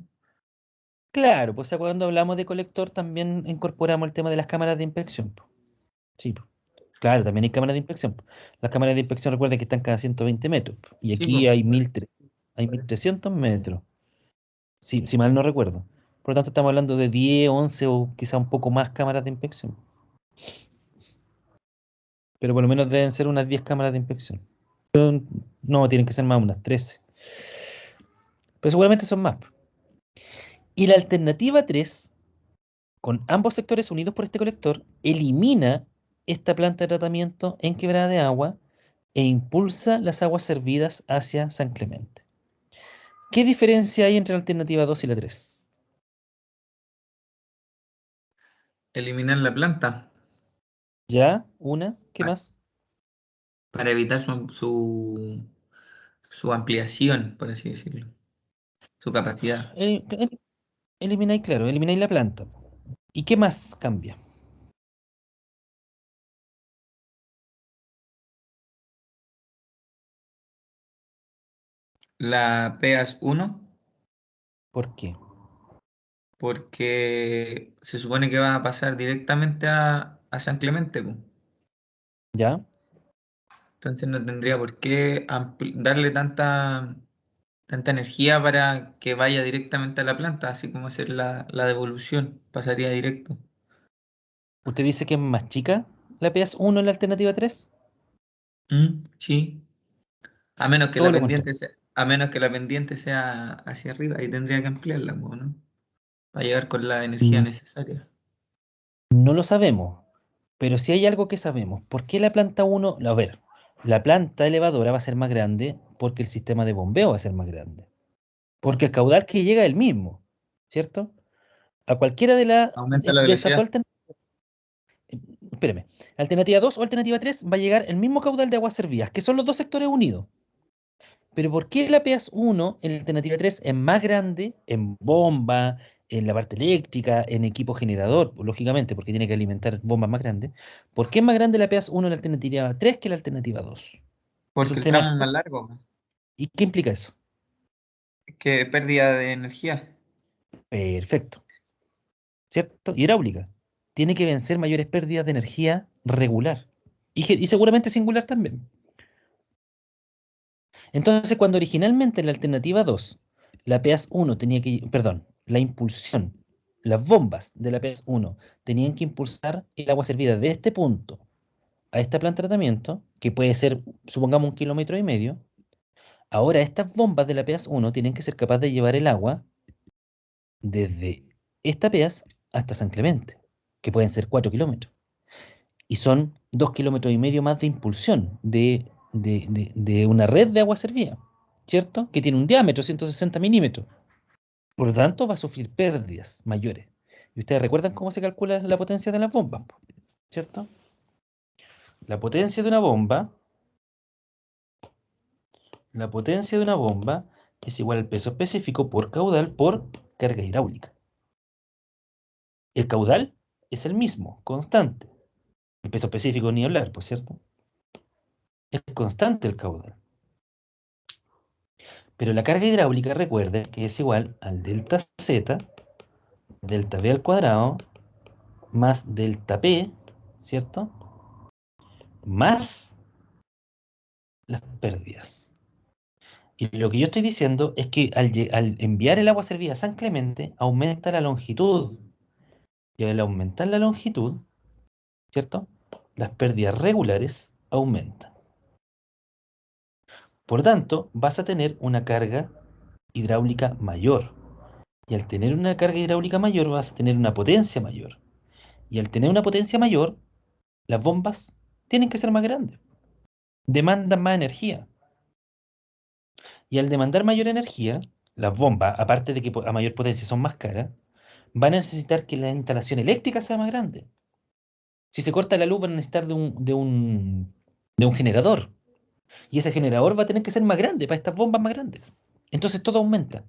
Claro, pues o sea, cuando hablamos de colector también incorporamos el tema de las cámaras de inspección, po. Sí, po. Claro, también hay cámaras de inspección, po. Las cámaras de inspección recuerden que están cada 120 metros, po, y Sí, aquí pues. hay 1300 metros, si mal no recuerdo. Por lo tanto, estamos hablando de 10, 11 o quizá un poco más cámaras de inspección. Pero por lo menos deben ser unas 10 cámaras de inspección. No, tienen que ser más, unas 13. Pero seguramente son más, po. Y la alternativa 3, con ambos sectores unidos por este colector, elimina esta planta de tratamiento en quebrada de agua e impulsa las aguas servidas hacia San Clemente. ¿Qué diferencia hay entre la alternativa 2 y la 3? Eliminar la planta ¿Ya? ¿Una? ¿Qué pa- más? para evitar su ampliación, por así decirlo, su capacidad. Elimináis, claro, elimináis la planta. ¿Y qué más cambia? La PEAS 1, ¿Por qué? porque se supone que va a pasar directamente a San Clemente, po. ¿Ya? Entonces no tendría por qué darle tanta energía para que vaya directamente a la planta, así como hacer la devolución, pasaría directo. ¿Usted dice que es más chica la PEAS 1 en la alternativa 3? Sí, a menos que Todo la lo contrario. pendiente sea, a menos que la pendiente sea hacia arriba, ahí tendría que ampliarla, po, ¿no? Para llegar con la energía Mm, necesaria. No lo sabemos, pero sí hay algo que sabemos. ¿Por qué la planta 1? A ver, la planta elevadora va a ser más grande porque el sistema de bombeo va a ser más grande. Porque el caudal que llega es el mismo, ¿cierto? A cualquiera Aumenta la de estas velocidad. dos alternativas, espérame, alternativa 2 o alternativa 3 va a llegar el mismo caudal de aguas servidas, que son los dos sectores unidos. Pero ¿por qué la PEAS 1 en la alternativa 3 es más grande en bomba, en la parte eléctrica, en equipo generador, lógicamente, porque tiene que alimentar bombas más grandes? ¿Por qué es más grande la PEAS 1 en la alternativa 3 que la alternativa 2? Es Porque un el tramo tema. es más largo, po. ¿Y qué implica eso? Que pérdida de energía. Perfecto, ¿cierto? Hidráulica. Tiene que vencer mayores pérdidas de energía regular. Y seguramente singular también. Entonces, cuando originalmente en la alternativa 2, la PEAS 1 tenía que, perdón, la impulsión, las bombas de la PEAS 1 tenían que impulsar el agua servida de este punto a esta planta de tratamiento, que puede ser, supongamos, 1,5 kilómetros, ahora estas bombas de la PEAS 1 tienen que ser capaces de llevar el agua desde esta PEAS hasta San Clemente, que pueden ser 4 kilómetros. Y son 2,5 kilómetros más de impulsión de una red de agua servida, ¿cierto? Que tiene un diámetro, 160 milímetros. Por lo tanto, va a sufrir pérdidas mayores. Y ustedes recuerdan cómo se calcula la potencia de las bombas, po, ¿cierto? La potencia de una bomba, la potencia de una bomba es igual al peso específico por caudal por carga hidráulica. El caudal es el mismo, constante. El peso específico ni hablar, pues, ¿cierto? Es constante el caudal. Pero la carga hidráulica, recuerde que es igual al delta Z, delta V al cuadrado, más delta P, ¿cierto? Más las pérdidas. Y lo que yo estoy diciendo es que al enviar el agua servida a San Clemente, aumenta la longitud. Y al aumentar la longitud, ¿cierto? Las pérdidas regulares aumentan. Por tanto, vas a tener una carga hidráulica mayor. Y al tener una carga hidráulica mayor, vas a tener una potencia mayor. Y al tener una potencia mayor, las bombas tienen que ser más grandes, demandan más energía. Y al demandar mayor energía, las bombas, aparte de que a mayor potencia son más caras, van a necesitar que la instalación eléctrica sea más grande. Si se corta la luz, van a necesitar de un generador. Y ese generador va a tener que ser más grande para estas bombas más grandes. Entonces todo aumenta.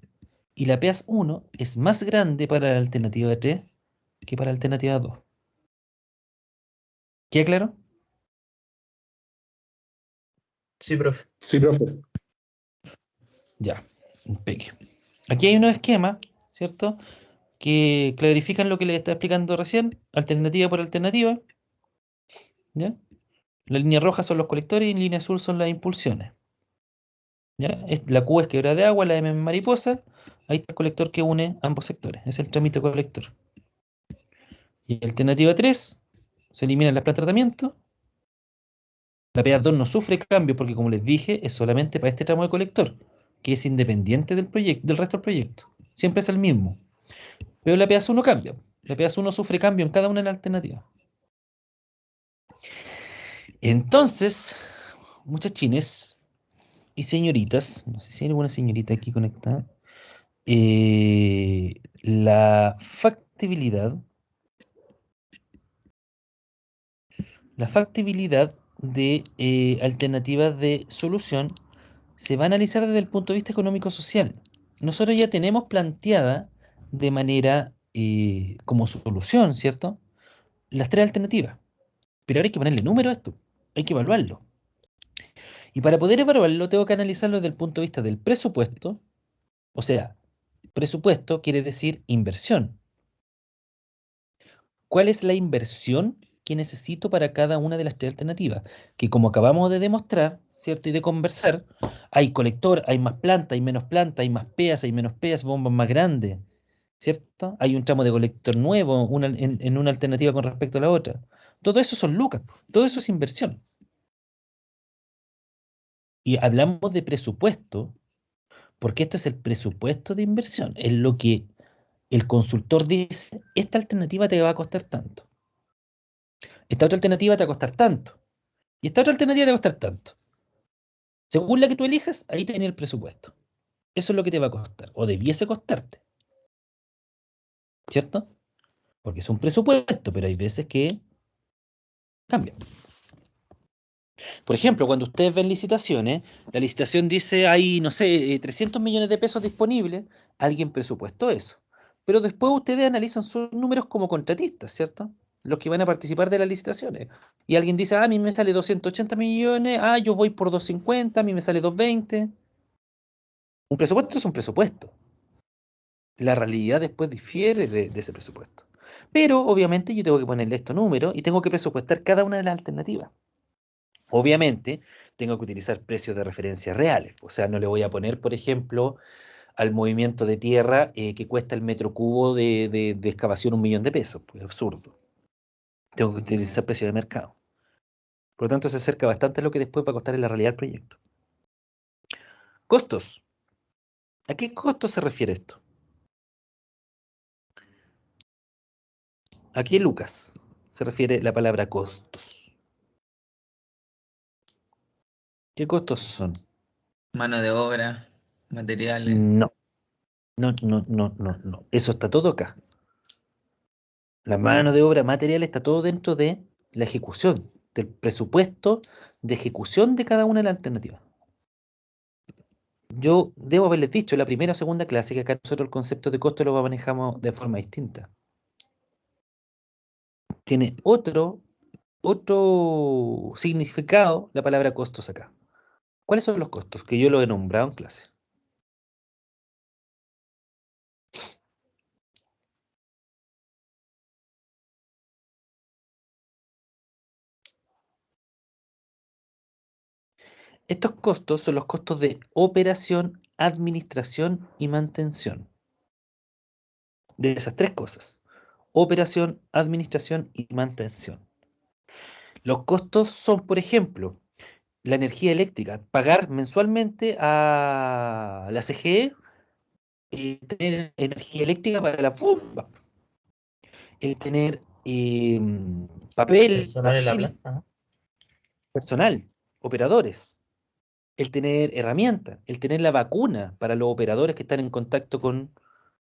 Y la PEAS 1 es más grande para la alternativa 3 que para la alternativa 2. ¿Queda claro? Sí, profe. Sí, profe. Ya, impeque. Aquí hay unos esquemas, ¿cierto? Que clarifican lo que les estaba explicando recién, alternativa por alternativa. ¿Ya? La línea roja son los colectores y la línea azul son las impulsiones. ¿Ya? La Q es quebrada de agua, la M es mariposa. Ahí está el colector que une ambos sectores. Es el trámite colector. Y alternativa 3, se eliminan las plantas de tratamiento. La PA2 no sufre cambio porque, como les dije, es solamente para este tramo de colector, que es independiente del proyecto, del resto del proyecto. Siempre es el mismo. Pero la PA1 cambia. La PA1 sufre cambio en cada una de las alternativas. Entonces, muchachines y señoritas, no sé si hay alguna señorita aquí conectada, la factibilidad, de alternativas de solución se va a analizar desde el punto de vista económico-social. Nosotros ya tenemos planteada de manera como solución, ¿cierto? Las tres alternativas. Pero ahora hay que ponerle número a esto, hay que evaluarlo. Y para poder evaluarlo tengo que analizarlo desde el punto de vista del presupuesto, o sea, presupuesto quiere decir inversión. ¿Cuál es la inversión que necesito para cada una de las tres alternativas? Que como acabamos de demostrar, ¿cierto? Y de conversar, hay colector, hay más planta, hay menos planta, hay más peas, hay menos peas, bombas más grandes, ¿cierto? Hay un tramo de colector nuevo en una alternativa con respecto a la otra. Todo eso son lucas, todo eso es inversión. Y hablamos de presupuesto, porque esto es el presupuesto de inversión, es lo que el consultor dice, esta alternativa te va a costar tanto. Esta otra alternativa te va a costar tanto. Y esta otra alternativa te va a costar tanto. Según la que tú elijas, ahí tenés el presupuesto. Eso es lo que te va a costar, o debiese costarte, ¿cierto? Porque es un presupuesto, pero hay veces que cambia. Por ejemplo, cuando ustedes ven licitaciones, la licitación dice hay, no sé, 300 millones de pesos disponibles, alguien presupuestó eso. Pero después ustedes analizan sus números como contratistas, ¿cierto? Los que van a participar de las licitaciones. Y alguien dice, a mí me sale 280 millones, yo voy por 250, a mí me sale 220. Un presupuesto es un presupuesto. La realidad después difiere de ese presupuesto. Pero obviamente yo tengo que ponerle estos números y tengo que presupuestar cada una de las alternativas. Obviamente tengo que utilizar precios de referencia reales. O sea, no le voy a poner, por ejemplo, al movimiento de tierra que cuesta el metro cubo de excavación 1 millón de pesos. Pues absurdo. Tengo que utilizar precio de mercado. Por lo tanto, se acerca bastante a lo que después va a costar en la realidad el proyecto. Costos. ¿A qué costos se refiere esto? ¿A qué, Lucas, se refiere la palabra costos? ¿Qué costos son? Mano de obra, materiales. No, no, no, no, no, no. Eso está todo acá. La mano de obra material está todo dentro de la ejecución, del presupuesto de ejecución de cada una de las alternativas. Yo debo haberles dicho en la primera o segunda clase que acá nosotros el concepto de costo lo manejamos de forma distinta. Tiene otro significado la palabra costos acá. ¿Cuáles son los costos? Que yo lo he nombrado en clase. Estos costos son los costos de operación, administración y mantención. De esas tres cosas. Operación, administración y mantención. Los costos son, por ejemplo, la energía eléctrica, pagar mensualmente a la CGE y tener energía eléctrica para la bomba, el tener papel, Personal en la papel, planta, ¿no? personal, operadores, el tener herramientas, el tener la vacuna para los operadores que están en contacto con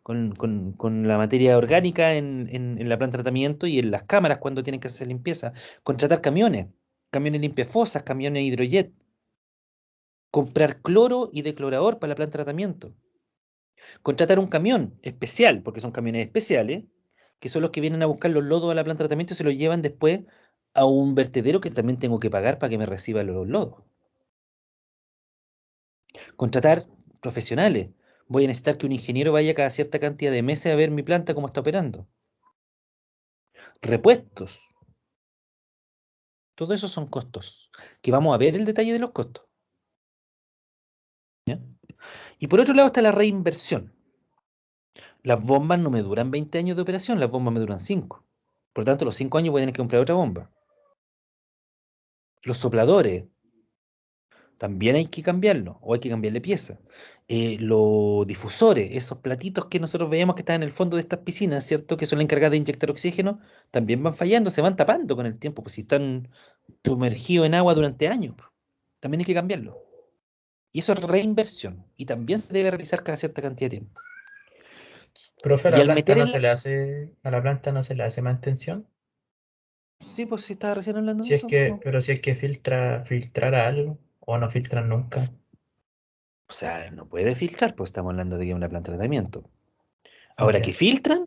la materia orgánica en la planta de tratamiento y en las cámaras cuando tienen que hacer limpieza, contratar camiones limpiafosas, camiones hidrojet, comprar cloro y declorador para la planta de tratamiento, contratar un camión especial, porque son camiones especiales, que son los que vienen a buscar los lodos a la planta de tratamiento y se los llevan después a un vertedero que también tengo que pagar para que me reciba los lodos. Contratar profesionales. Voy a necesitar que un ingeniero vaya cada cierta cantidad de meses a ver mi planta cómo está operando. Repuestos. Todo eso son costos, que vamos a ver el detalle de los costos. ¿Ya? Y por otro lado está la reinversión. Las bombas no me duran 20 años de operación, las bombas me duran 5. Por lo tanto, los 5 años voy a tener que comprar otra bomba. Los sopladores, también hay que cambiarlo, o hay que cambiarle pieza. Los difusores, esos platitos que nosotros veíamos que están en el fondo de estas piscinas, ¿cierto? Que son las encargadas de inyectar oxígeno, también van fallando, se van tapando con el tiempo, pues si están sumergidos en agua durante años, pues, también hay que cambiarlo. Y eso es reinversión, y también se debe realizar cada cierta cantidad de tiempo. Profe, Y al meter en la... a la planta no se le hace mantención. Sí, pues si estaba recién hablando de Si es eso. que, pero si es que filtrara algo, o no filtran nunca. O sea, no puede filtrar, pues estamos hablando de que es una planta de tratamiento. Ah, Ahora, ya. ¿que filtran?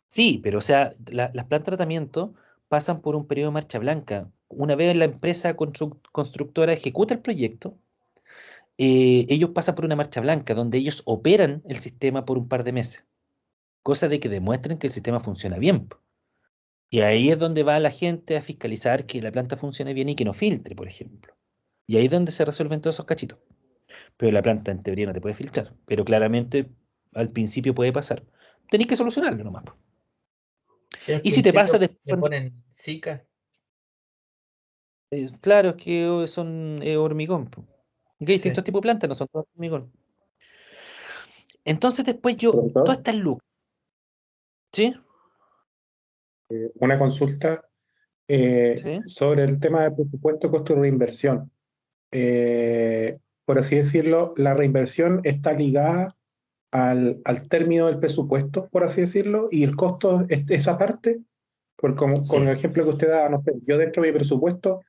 Sí, pero o sea, las plantas de tratamiento pasan por un periodo de marcha blanca. Una vez la empresa constructora ejecuta el proyecto, ellos pasan por una marcha blanca donde ellos operan el sistema por un par de meses, cosa de que demuestren que el sistema funciona bien, po. Y ahí es donde va la gente a fiscalizar que la planta funcione bien y que no filtre, por ejemplo. Y ahí es donde se resuelven todos esos cachitos. Pero la planta en teoría no te puede filtrar, pero claramente al principio puede pasar. Tenés que solucionarlo nomás, po. Si al Y si te pasa principio le después, ponen Zika, claro, es que son hormigón, po. Que hay sí. distintos tipos de plantas, no son todas hormigón. Entonces después todas Profesor, estas lucas, ¿sí? una consulta ¿Sí? sobre el tema de presupuesto, costo de reinversión. Por así decirlo, la reinversión está ligada al término del presupuesto, por así decirlo, y el costo es esa parte, porque como, con el Sí. ejemplo que usted da, no sé, yo dentro de mi presupuesto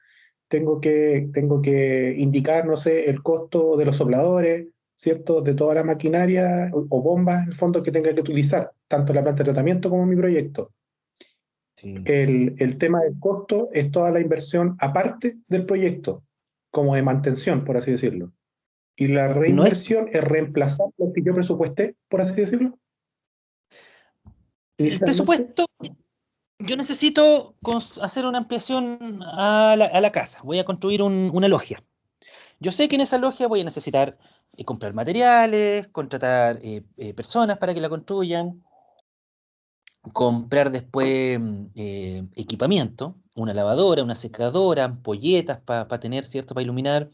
tengo que indicar, no sé, el costo de los sopladores, ¿cierto? De toda la maquinaria o bombas, en el fondo, que tenga que utilizar, tanto la planta de tratamiento como mi proyecto. Sí. El tema del costo es toda la inversión aparte del proyecto, como de mantención, por así decirlo. Y la No es reinversión es reemplazar lo que yo presupuesté, por así decirlo, el inicialmente. presupuesto. Yo necesito hacer una ampliación a la casa. Voy a construir una logia. Yo sé que en esa logia voy a necesitar comprar materiales, contratar personas para que la construyan, comprar después equipamiento, una lavadora, una secadora, ampolletas para tener, ¿cierto? Para iluminar,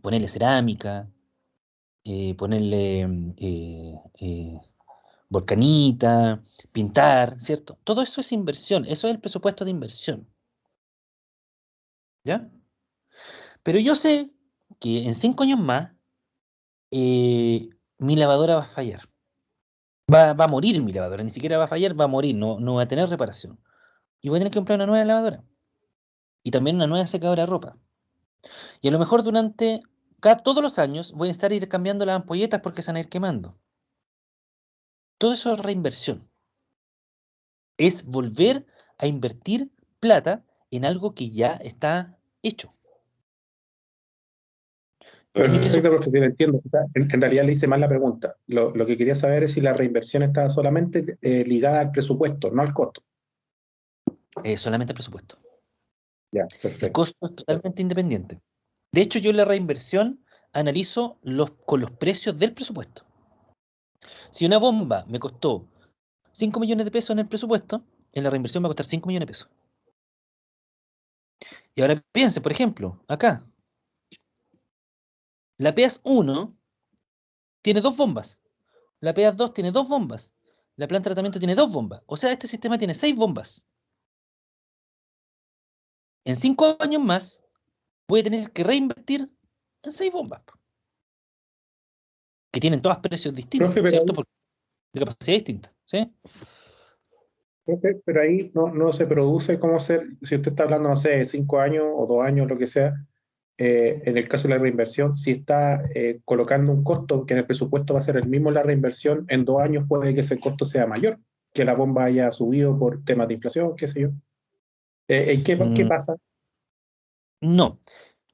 ponerle cerámica, ponerle volcanita, pintar, ¿cierto? Todo eso es inversión, eso es el presupuesto de inversión, ¿ya? Pero yo sé que en 5 años más mi lavadora va a fallar. Va a morir mi lavadora, ni siquiera va a fallar, va a morir, no va a tener reparación. Y voy a tener que comprar una nueva lavadora. Y también una nueva secadora de ropa. Y a lo mejor durante todos los años voy a estar ir cambiando las ampolletas porque se van a ir quemando. Todo eso es reinversión. Es volver a invertir plata en algo que ya está hecho. Mi Perfecto, presupuesto profesor, entiendo. O sea, en realidad le hice mal la pregunta. Lo que quería saber es si la reinversión está solamente ligada al presupuesto, no al costo. es solamente el presupuesto. Ya, El perfecto. costo es totalmente independiente. De hecho, yo en la reinversión analizo con los precios del presupuesto. Si una bomba me costó 5 millones de pesos en el presupuesto, en la reinversión me va a costar 5 millones de pesos. Y ahora piense, por ejemplo, acá, la PEAS 1 tiene 2 bombas, la PEAS 2 tiene 2 bombas, la planta de tratamiento tiene 2 bombas. O sea, este sistema tiene 6 bombas. En 5 años más voy a tener que reinvertir en 6 bombas, que tienen todas precios distintos, Profe, pero ¿cierto? ahí, Porque de capacidad distinta, ¿sí? profe, pero ahí no se produce como ser, si usted está hablando, no sé, 5 años o 2 años, lo que sea, en el caso de la reinversión, si está colocando un costo que en el presupuesto va a ser el mismo la reinversión, en 2 años puede que ese costo sea mayor, que la bomba haya subido por temas de inflación, qué sé yo. ¿Qué Mm, pasa? no,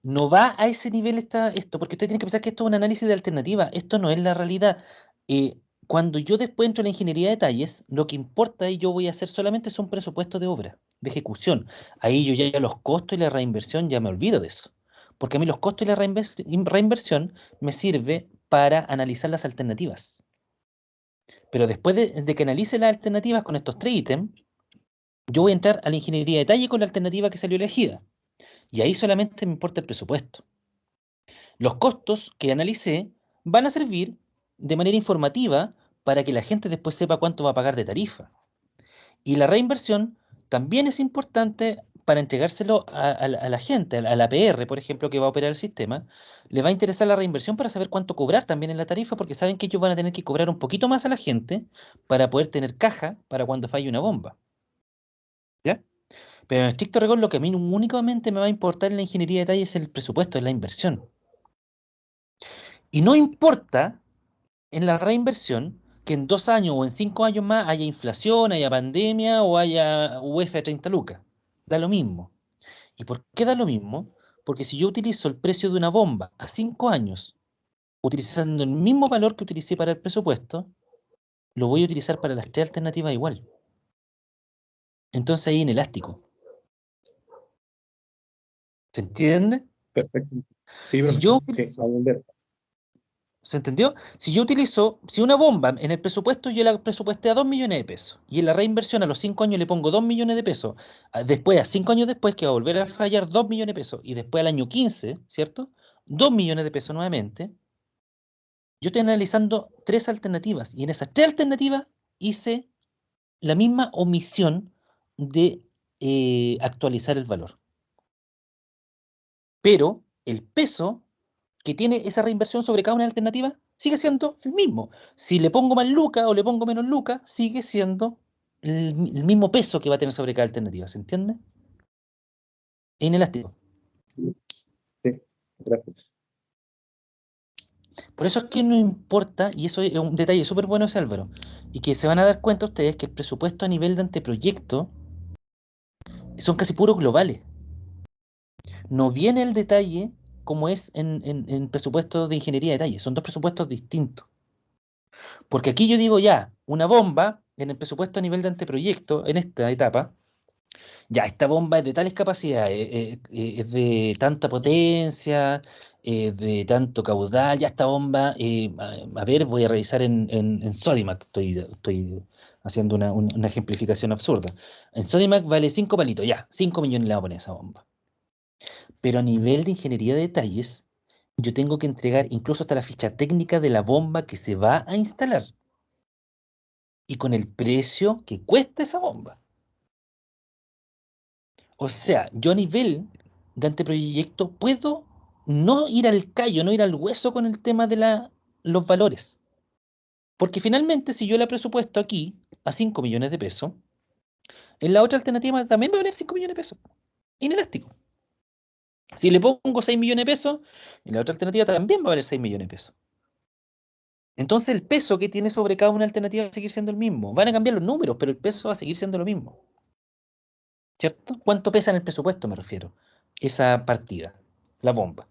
no va a ese nivel esto, porque usted tiene que pensar que esto es un análisis de alternativa, esto no es la realidad. Eh, Cuando yo después entro en la ingeniería de detalles, lo que importa y yo voy a hacer solamente son presupuestos de obra, de ejecución. Ahí yo ya los costos y la reinversión ya me olvido de eso. Porque a mí los costos y la reinversión me sirve para analizar las alternativas. Pero después de que analice las alternativas con estos 3 ítems, yo voy a entrar a la ingeniería de detalle con la alternativa que salió elegida. Y ahí solamente me importa el presupuesto. Los costos que analicé van a servir de manera informativa para que la gente después sepa cuánto va a pagar de tarifa. Y la reinversión también es importante para entregárselo a la gente, a la APR, por ejemplo, que va a operar el sistema. Le va a interesar la reinversión para saber cuánto cobrar también en la tarifa, porque saben que ellos van a tener que cobrar un poquito más a la gente para poder tener caja para cuando falle una bomba. ¿Ya? Pero en estricto rigor, lo que a mí únicamente me va a importar en la ingeniería de detalle es el presupuesto, es la inversión. Y no importa en la reinversión que en 2 años o en 5 años más haya inflación, haya pandemia o haya UF a 30 lucas. Da lo mismo. ¿Y por qué da lo mismo? Porque si yo utilizo el precio de una bomba a 5 años, utilizando el mismo valor que utilicé para el presupuesto, lo voy a utilizar para las 3 alternativas igual. Entonces ahí inelástico. ¿Se entiende? Perfecto. Sí, Si profe. yo Sí, utilizo a entender. ¿Se entendió? Si una bomba en el presupuesto yo la presupuesté a 2 millones de pesos y en la reinversión a los 5 años le pongo 2 millones de pesos, después a 5 años después que va a volver a fallar 2 millones de pesos y después al año 15, ¿cierto? 2 millones de pesos nuevamente, yo estoy analizando 3 alternativas y en esas 3 alternativas hice la misma omisión de actualizar el valor. Pero el peso que tiene esa reinversión sobre cada una de las alternativas sigue siendo el mismo. Si le pongo más lucas o le pongo menos lucas, sigue siendo el mismo peso que va a tener sobre cada alternativa. ¿Se entiende? Es inelástico. Sí, sí, gracias. Por eso es que no importa, y eso es un detalle súper bueno ese Álvaro, y que se van a dar cuenta ustedes que el presupuesto a nivel de anteproyecto son casi puros globales. No viene el detalle como es en presupuestos de ingeniería de detalle. Son 2 presupuestos distintos. Porque aquí yo digo ya, una bomba en el presupuesto a nivel de anteproyecto, en esta etapa, ya, esta bomba es de tales capacidades, es de tanta potencia, de tanto caudal, ya esta bomba, a ver, voy a revisar en Sodimac, estoy haciendo una ejemplificación absurda. En Sodimac vale 5 palitos, ya, 5 millones le voy a poner a esa bomba. Pero a nivel de ingeniería de detalles, yo tengo que entregar incluso hasta la ficha técnica de la bomba que se va a instalar y con el precio que cuesta esa bomba. O sea, yo a nivel de anteproyecto puedo no ir al callo, no ir al hueso con el tema de los valores. Porque finalmente, si yo la presupuesto aquí a 5 millones de pesos, en la otra alternativa también va a valer 5 millones de pesos. Inelástico. Si le pongo 6 millones de pesos, en la otra alternativa también va a valer 6 millones de pesos. Entonces el peso que tiene sobre cada una alternativa va a seguir siendo el mismo. Van a cambiar los números, pero el peso va a seguir siendo lo mismo. ¿Cierto? ¿Cuánto pesa en el presupuesto, me refiero? Esa partida, la bomba.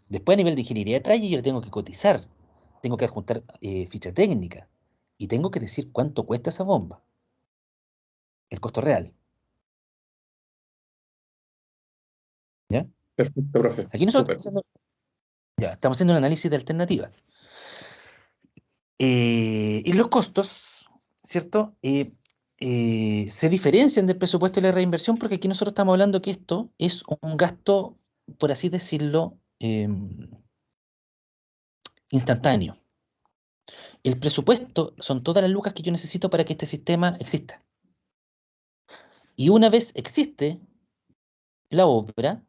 Después, a nivel de ingeniería de detalle, yo le tengo que cotizar, tengo que adjuntar ficha técnica y tengo que decir cuánto cuesta esa bomba, el costo real. ¿Ya? Perfecto, profe. Aquí nosotros Súper. estamos haciendo un análisis de alternativas. Y los costos, ¿cierto? Se diferencian del presupuesto de la reinversión porque aquí nosotros estamos hablando que esto es un gasto, por así decirlo, instantáneo. El presupuesto son todas las lucas que yo necesito para que este sistema exista. Y una vez existe la obra,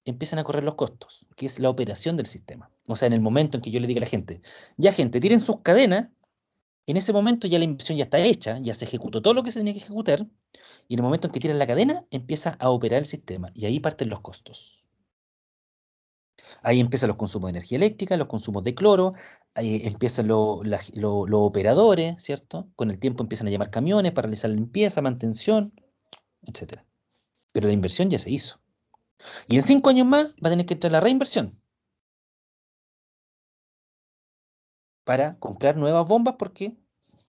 empiezan a correr los costos, que es la operación del sistema. O sea, en el momento en que yo le diga a la gente, ya gente, tiren sus cadenas, en ese momento ya la inversión ya está hecha, ya se ejecutó todo lo que se tenía que ejecutar, y en el momento en que tiran la cadena, empieza a operar el sistema, y ahí parten los costos. Ahí empiezan los consumos de energía eléctrica, los consumos de cloro, ahí empiezan los operadores, ¿cierto? Con el tiempo empiezan a llamar camiones para realizar limpieza, mantención, etcétera. Pero la inversión ya se hizo. Y en 5 años más va a tener que entrar la reinversión para comprar nuevas bombas porque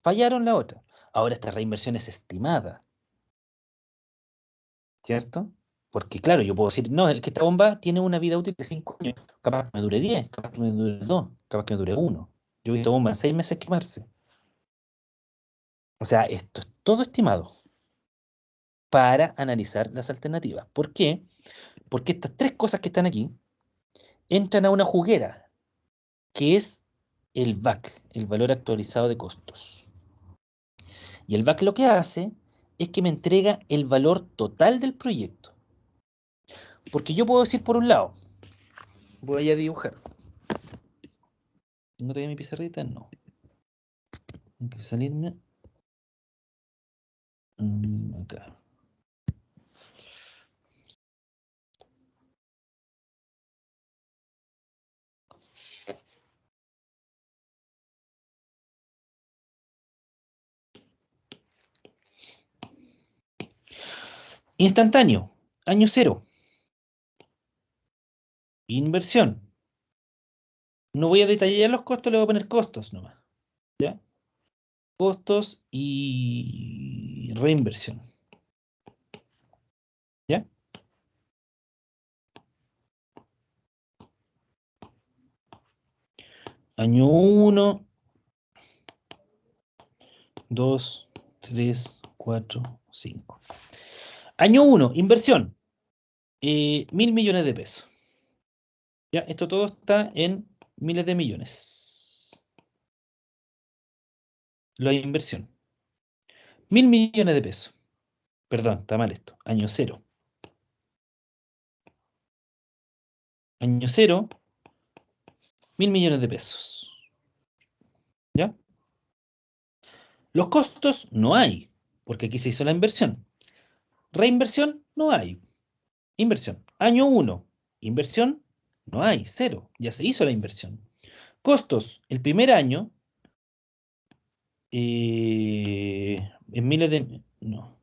fallaron la otra. Ahora esta reinversión es estimada, ¿cierto? Porque claro, yo puedo decir, no, es que esta bomba tiene una vida útil de 5 años. Capaz que me dure 10, capaz que me dure 2, capaz que me dure 1. Yo he visto bombas en 6 meses quemarse. O sea, esto es todo estimado para analizar las alternativas. ¿Por qué? Porque estas tres cosas que están aquí entran a una juguera, que es el VAC, el valor actualizado de costos. Y el VAC lo que hace es que me entrega el valor total del proyecto. Porque yo puedo decir por un lado, voy a dibujar. ¿Tengo todavía mi pizarrita? No. Tengo que salirme. Acá. Instantáneo. Año cero. Inversión. No voy a detallar los costos, le voy a poner costos nomás. ¿Ya? Costos y reinversión. ¿Ya? Año 1, 2, 3, 4, 5. Año 1, inversión. 1.000 millones de pesos. ¿Ya? Esto todo está en miles de millones. La inversión. 1.000 millones de pesos. Perdón, está mal esto. Año 0. Año 0, 1.000 millones de pesos. ¿Ya? Los costos no hay, porque aquí se hizo la inversión. Reinversión no hay. Inversión. Año 1. Inversión no hay. 0. Ya se hizo la inversión. Costos. El primer año. En miles de. No.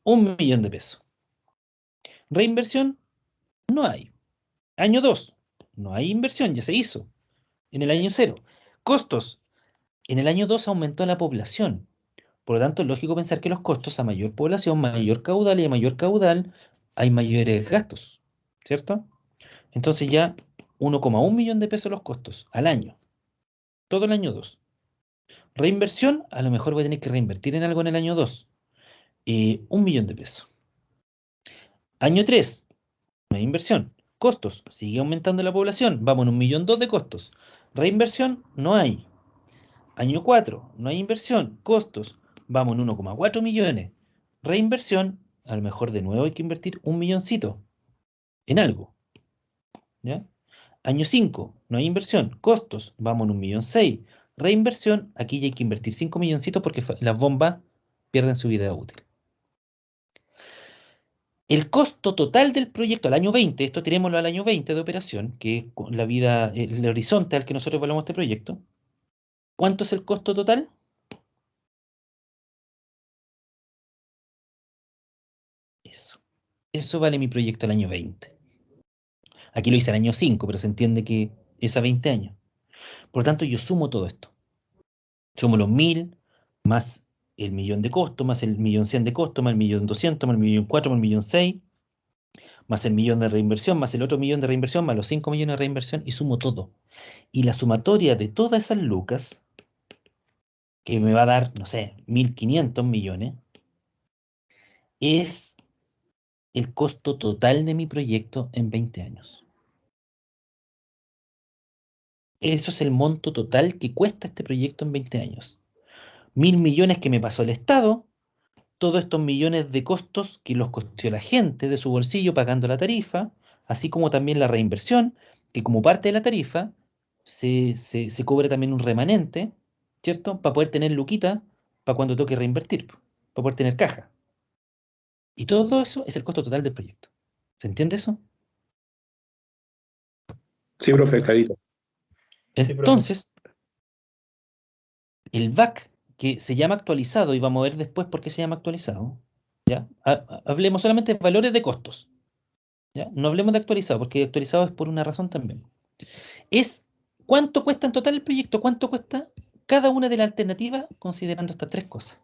1.000.000 de pesos. Reinversión no hay. Año 2. No hay inversión. Ya se hizo. En el año 0. Costos. En el año 2 aumentó la población. Por lo tanto, es lógico pensar que los costos, a mayor población, mayor caudal, y a mayor caudal hay mayores gastos, ¿cierto? Entonces ya 1,1 millón de pesos los costos al año, todo el año 2. Reinversión, a lo mejor voy a tener que reinvertir en algo en el año 2. 1 millón de pesos. Año 3, no hay inversión. Costos, sigue aumentando la población, vamos en 1.200.000 de costos. Reinversión, no hay. Año 4, no hay inversión. Costos, vamos en 1,4 millones. Reinversión, a lo mejor de nuevo hay que invertir 1.000.000 en algo. ¿Ya? Año 5, no hay inversión. Costos, vamos en 1.600.000. Reinversión, aquí ya hay que invertir 5 milloncitos porque las bombas pierden su vida útil. El costo total del proyecto al año 20, esto tirémoslo al año 20 de operación, que es la vida, el horizonte al que nosotros evaluamos este proyecto. ¿Cuánto es el costo total? Eso. Eso vale mi proyecto al año 20. Aquí lo hice al año 5, pero se entiende que es a 20 años. Por lo tanto, yo sumo todo esto. Sumo los 1.000, más el millón de costo, más el 1.100.000 de costo, más el 1.200.000, más el 1.400.000, más el 1.600.000, más el millón de reinversión, más el otro millón de reinversión, más los 5 millones de reinversión, y sumo todo. Y la sumatoria de todas esas lucas, que me va a dar, no sé, 1.500 millones, es el costo total de mi proyecto en 20 años. Eso es el monto total que cuesta este proyecto en 20 años. 1.000 millones que me pasó el Estado todos estos millones de costos que los costeó la gente de su bolsillo pagando la tarifa, así como también la reinversión, que como parte de la tarifa se cobra también un remanente, ¿cierto? Para poder tener luquita para cuando toque reinvertir, para poder tener caja. Y todo eso es el costo total del proyecto. ¿Se entiende eso? Sí, profe, clarito. Sí, profe. Entonces, el VAC, que se llama actualizado, y vamos a ver después por qué se llama actualizado, ¿ya? Hablemos solamente de valores de costos, ¿ya? No hablemos de actualizado, porque actualizado es por una razón también. Es cuánto cuesta en total el proyecto, cuánto cuesta cada una de las alternativas, considerando estas tres cosas.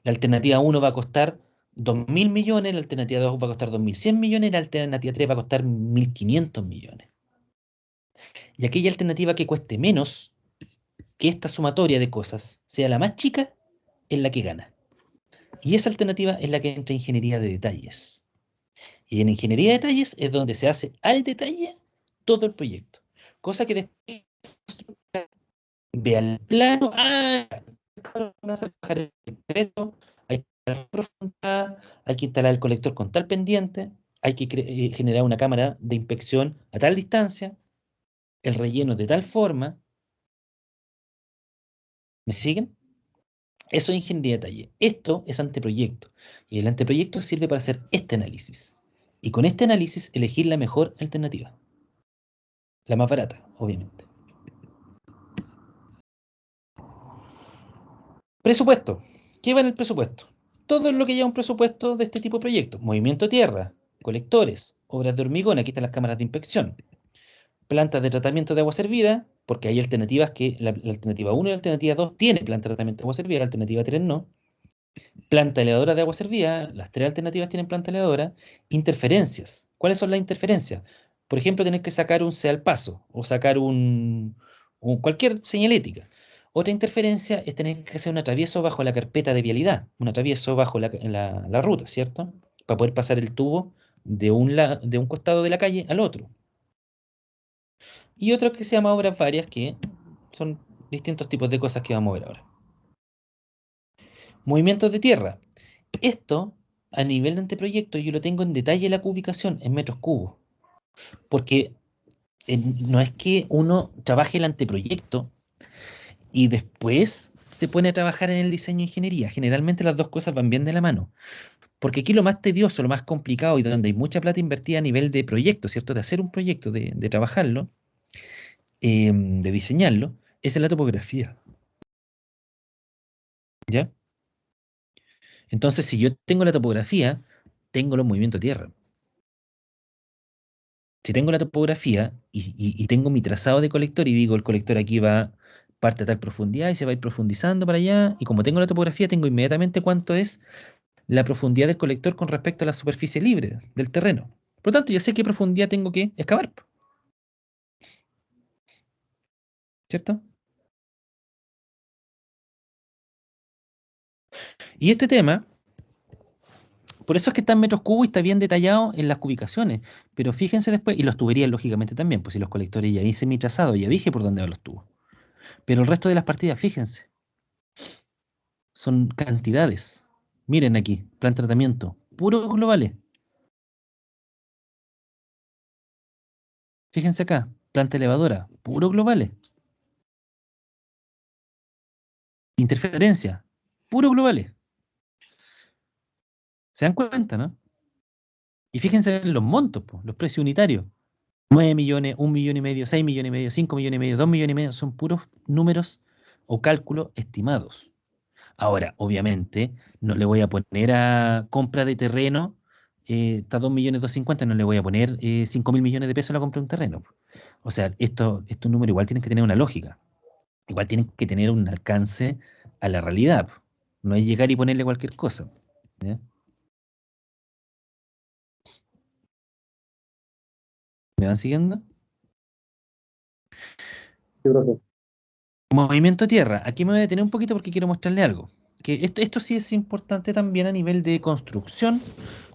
La alternativa 1 va a costar 2.000 millones, la alternativa 2 va a costar 2.100 millones, y la alternativa 3 va a costar 1.500 millones. Y aquella alternativa que cueste menos, que esta sumatoria de cosas sea la más chica, es la que gana. Y esa alternativa es la que entra en ingeniería de detalles. Y en ingeniería de detalles es donde se hace al detalle todo el proyecto. Cosa que después ve al plano, van a hacer bajar el secreto, hay que instalar profundidad, hay que instalar el colector con tal pendiente, hay que generar una cámara de inspección a tal distancia, el relleno de tal forma. ¿Me siguen? Eso es ingeniería de detalle. Esto es anteproyecto. Y el anteproyecto sirve para hacer este análisis. Y con este análisis elegir la mejor alternativa. La más barata, obviamente. Presupuesto. ¿Qué va en el presupuesto? Todo lo que lleva un presupuesto de este tipo de proyectos. Movimiento de tierra, colectores, obras de hormigón, aquí están las cámaras de inspección. Plantas de tratamiento de agua servida, porque hay alternativas que la alternativa 1 y la alternativa 2 tiene planta de tratamiento de agua servida, la alternativa 3 no. Planta elevadora de agua servida, las tres alternativas tienen planta elevadora. Interferencias. ¿Cuáles son las interferencias? Por ejemplo, tener que sacar un C al paso o sacar cualquier señalética. Otra interferencia es tener que hacer un atravieso bajo la carpeta de vialidad, un atravieso bajo la ruta, ¿cierto? Para poder pasar el tubo de un costado de la calle al otro. Y otro que se llama obras varias, que son distintos tipos de cosas que vamos a ver ahora. Movimientos de tierra. Esto, a nivel de anteproyecto, yo lo tengo en detalle la cubicación en metros cubos. Porque no es que uno trabaje el anteproyecto y después se pone a trabajar en el diseño de ingeniería. Generalmente las dos cosas van bien de la mano. Porque aquí lo más tedioso, lo más complicado y donde hay mucha plata invertida a nivel de proyecto, ¿cierto? De hacer un proyecto, de trabajarlo, de diseñarlo, es en la topografía. ¿Ya? Entonces, si yo tengo la topografía, tengo los movimientos de tierra. Si tengo la topografía y tengo mi trazado de colector y digo el colector aquí va parte a tal profundidad y se va a ir profundizando para allá, y como tengo la topografía, tengo inmediatamente cuánto es la profundidad del colector con respecto a la superficie libre del terreno. Por lo tanto, ya sé qué profundidad tengo que excavar, ¿cierto? Y este tema, por eso es que está en metros cúbicos y está bien detallado en las cubicaciones. Pero fíjense después, y los tuberías lógicamente también, pues si los colectores ya hice mi trazado, ya dije por dónde van los tubos. Pero el resto de las partidas, fíjense, son cantidades. Miren aquí, plan de tratamiento, puros globales. Fíjense acá, planta elevadora, puros globales. Interferencia, puros globales. ¿Se dan cuenta, no? Y fíjense en los montos, po, los precios unitarios. 9 millones, 1,5 millones, 6 millones y medio, 5 millones y medio, 2 millones y medio, son puros números o cálculos estimados. Ahora, obviamente, no le voy a poner a compra de terreno, está 2,250,000, no le voy a poner 5.000 millones de pesos a la compra de un terreno. O sea, estos números igual tienen que tener una lógica, igual tienen que tener un alcance a la realidad. No es llegar y ponerle cualquier cosa. ¿Ya? ¿Me van siguiendo? Sí, profe. Movimiento tierra. Aquí me voy a detener un poquito porque quiero mostrarle algo. Que esto sí es importante también a nivel de construcción,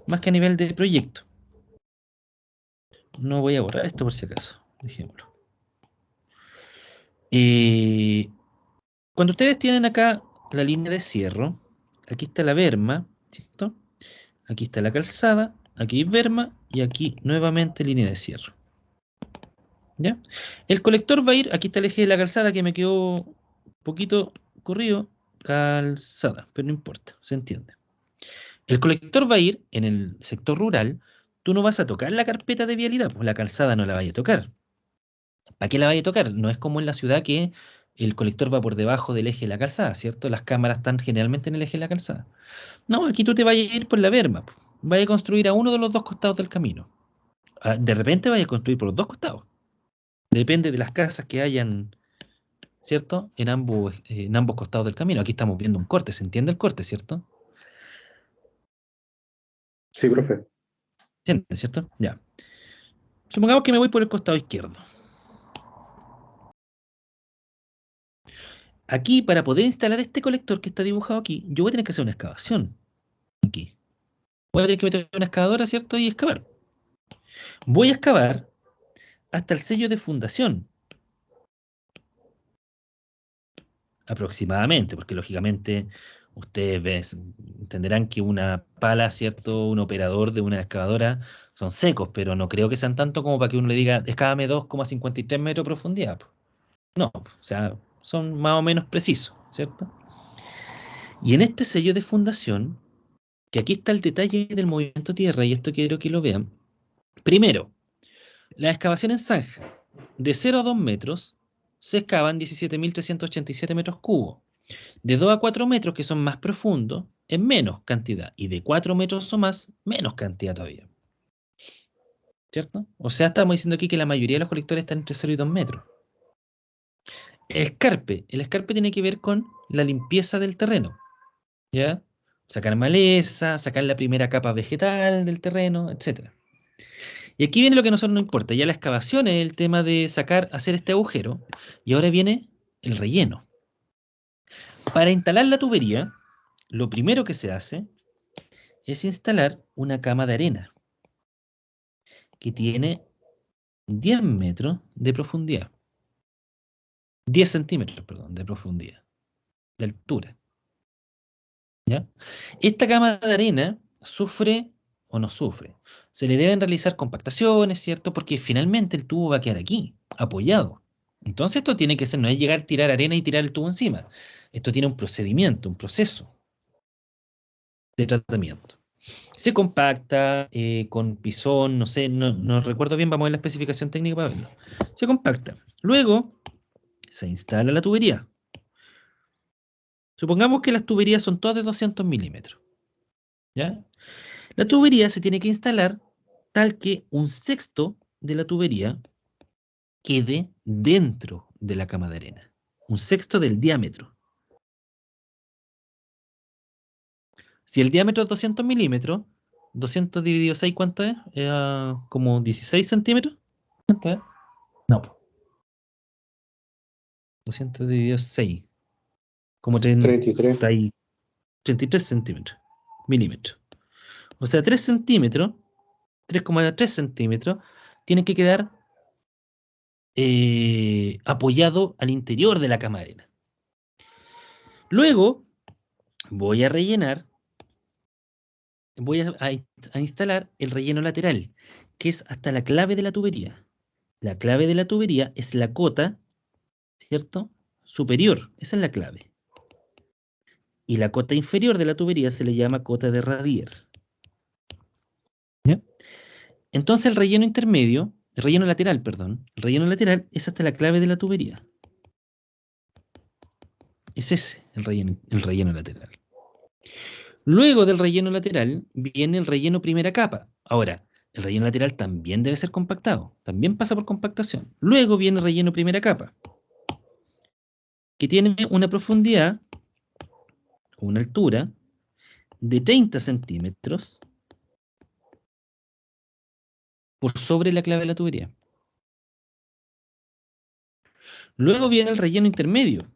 más que a nivel de proyecto. No voy a borrar esto por si acaso. Dejémoslo. Cuando ustedes tienen acá la línea de cierre, aquí está la berma, ¿cierto? Aquí está la calzada, aquí hay berma y aquí nuevamente línea de cierre. ¿Ya? El colector va a ir, aquí está el eje de la calzada que me quedó un poquito corrido, calzada, pero no importa, se entiende. El colector va a ir en el sector rural, tú no vas a tocar la carpeta de vialidad, pues la calzada no la vaya a tocar. ¿Para qué la vaya a tocar? No es como en la ciudad que el colector va por debajo del eje de la calzada, ¿cierto? Las cámaras están generalmente en el eje de la calzada. No, aquí tú te vas a ir por la berma, pues. Vas a construir a uno de los dos costados del camino. De repente vaya a construir por los dos costados. Depende de las casas que hayan, ¿cierto? En ambos costados del camino. Aquí estamos viendo un corte, ¿se entiende el corte, cierto? Sí, profe. ¿Se entiende, cierto? Ya. Supongamos que me voy por el costado izquierdo. Aquí, para poder instalar este colector que está dibujado aquí, yo voy a tener que hacer una excavación. Aquí. Voy a tener que meter una excavadora, ¿cierto? Y excavar. Voy a excavar hasta el sello de fundación. Aproximadamente, porque lógicamente ustedes entenderán que una pala, ¿cierto? Un operador de una excavadora son secos, pero no creo que sean tanto como para que uno le diga, excávame 2,53 metros de profundidad. Po. No, o sea, son más o menos precisos, ¿cierto? Y en este sello de fundación, que aquí está el detalle del movimiento tierra, y esto quiero que lo vean. Primero, la excavación en zanja de 0 a 2 metros se excavan 17.387 metros cubos. De 2 a 4 metros, que son más profundos, es menos cantidad. Y de 4 metros o más, menos cantidad todavía. ¿Cierto? O sea, estamos diciendo aquí que la mayoría de los colectores están entre 0 y 2 metros. Escarpe. El escarpe tiene que ver con la limpieza del terreno. ¿Ya? Sacar maleza, sacar la primera capa vegetal del terreno, etc. Y aquí viene lo que a nosotros nos importa. Ya la excavación es el tema de sacar, hacer este agujero. Y ahora viene el relleno. Para instalar la tubería, lo primero que se hace es instalar una cama de arena que tiene 10 metros de profundidad. 10 centímetros, perdón, de profundidad, de altura. ¿Ya? Esta cama de arena sufre o no sufre. Se le deben realizar compactaciones, ¿cierto? Porque finalmente el tubo va a quedar aquí, apoyado. Entonces esto tiene que ser, no es llegar, tirar arena y tirar el tubo encima. Esto tiene un procedimiento, un proceso de tratamiento. Se compacta con pisón, no sé, no recuerdo bien, vamos a ver la especificación técnica para verlo. Se compacta. Luego se instala la tubería. Supongamos que las tuberías son todas de 200 milímetros. ¿Ya? La tubería se tiene que instalar tal que un sexto de la tubería quede dentro de la cama de arena. Un sexto del diámetro. Si el diámetro es 200 milímetros, 200 dividido 6, ¿cuánto es? Como 16 centímetros. ¿Cuánto es? No, 200 dividido 6. Como 33. 33 centímetros. Milímetros. O sea, 3 centímetros, 3,3 centímetros, tiene que quedar apoyado al interior de la cama de arena. Luego voy a rellenar, voy a instalar el relleno lateral, que es hasta la clave de la tubería. La clave de la tubería es la cota, ¿cierto? Superior, esa es la clave. Y la cota inferior de la tubería se le llama cota de radier. ¿Ya? Entonces el relleno intermedio, el relleno lateral, perdón, el relleno lateral es hasta la clave de la tubería. Es ese el relleno lateral. Luego del relleno lateral viene el relleno primera capa. Ahora, el relleno lateral también debe ser compactado, también pasa por compactación. Luego viene el relleno primera capa, que tiene una profundidad, una altura de 30 centímetros por sobre la clave de la tubería. Luego viene el relleno intermedio.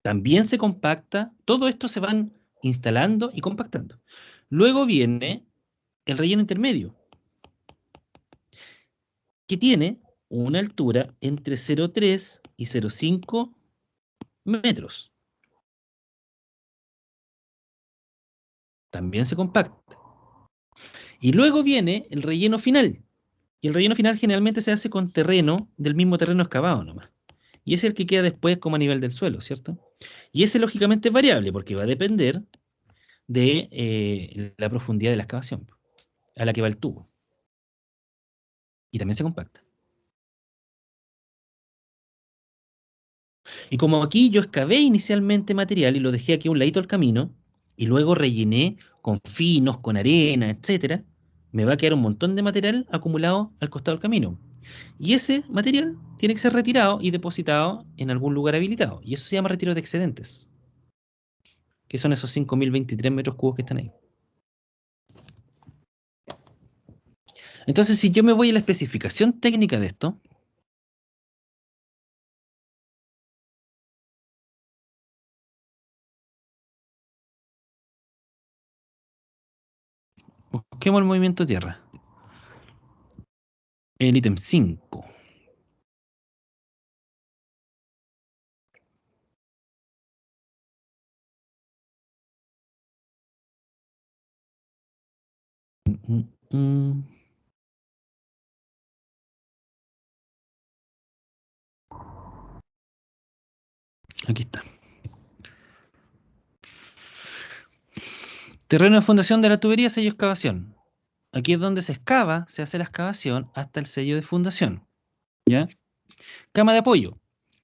También se compacta, todo esto se van instalando y compactando. Luego viene el relleno intermedio, que tiene una altura entre 0,3 y 0,5 metros. también se compacta. Y luego viene el relleno final. Y el relleno final generalmente se hace con terreno, del mismo terreno excavado nomás. Y ese es el que queda después como a nivel del suelo, ¿cierto? Y ese lógicamente es variable porque va a depender de la profundidad de la excavación a la que va el tubo. Y también se compacta. Y como aquí yo excavé inicialmente material y lo dejé aquí a un ladito del camino, y luego rellené con finos, con arena, etcétera, me va a quedar un montón de material acumulado al costado del camino. Y ese material tiene que ser retirado y depositado en algún lugar habilitado. Y eso se llama retiro de excedentes, que son esos 5.023 metros cubos que están ahí. Entonces, si yo me voy a la especificación técnica de esto, busquemos el movimiento tierra. El ítem 5. Mm, mm. Aquí está. Terreno de fundación de la tubería, sello excavación. Aquí es donde se excava, se hace la excavación hasta el sello de fundación. ¿Ya? Cama de apoyo.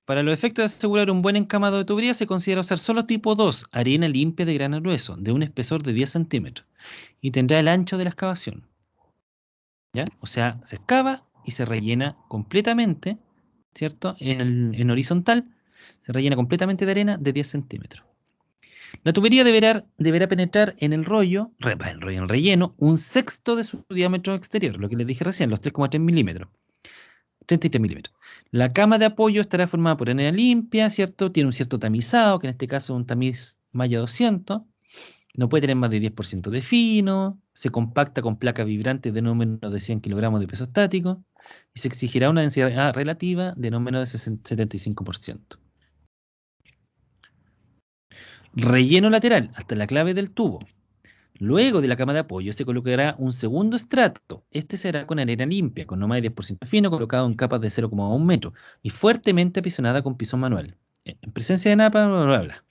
Para los efectos de asegurar un buen encamado de tubería se considera usar solo tipo 2, arena limpia de grano grueso, de un espesor de 10 centímetros. Y tendrá el ancho de la excavación. ¿Ya? O sea, se excava y se rellena completamente, ¿cierto? En horizontal, se rellena completamente de arena de 10 centímetros. La tubería deberá penetrar en en el relleno, un sexto de su diámetro exterior, lo que les dije recién, los 3,3 milímetros. 33 milímetros. La cama de apoyo estará formada por arena limpia, ¿cierto? Tiene un cierto tamizado, que en este caso es un tamiz malla 200. No puede tener más de 10% de fino. Se compacta con placas vibrantes de no menos de 100 kilogramos de peso estático. Y se exigirá una densidad relativa de no menos de 75%. Relleno lateral hasta la clave del tubo. Luego de la cama de apoyo se colocará un segundo estrato. Este será con arena limpia, con no más de 10% fino, colocado en capas de 0,1 metro y fuertemente apisonada con pisón manual. En presencia de napa, bla, bla, bla.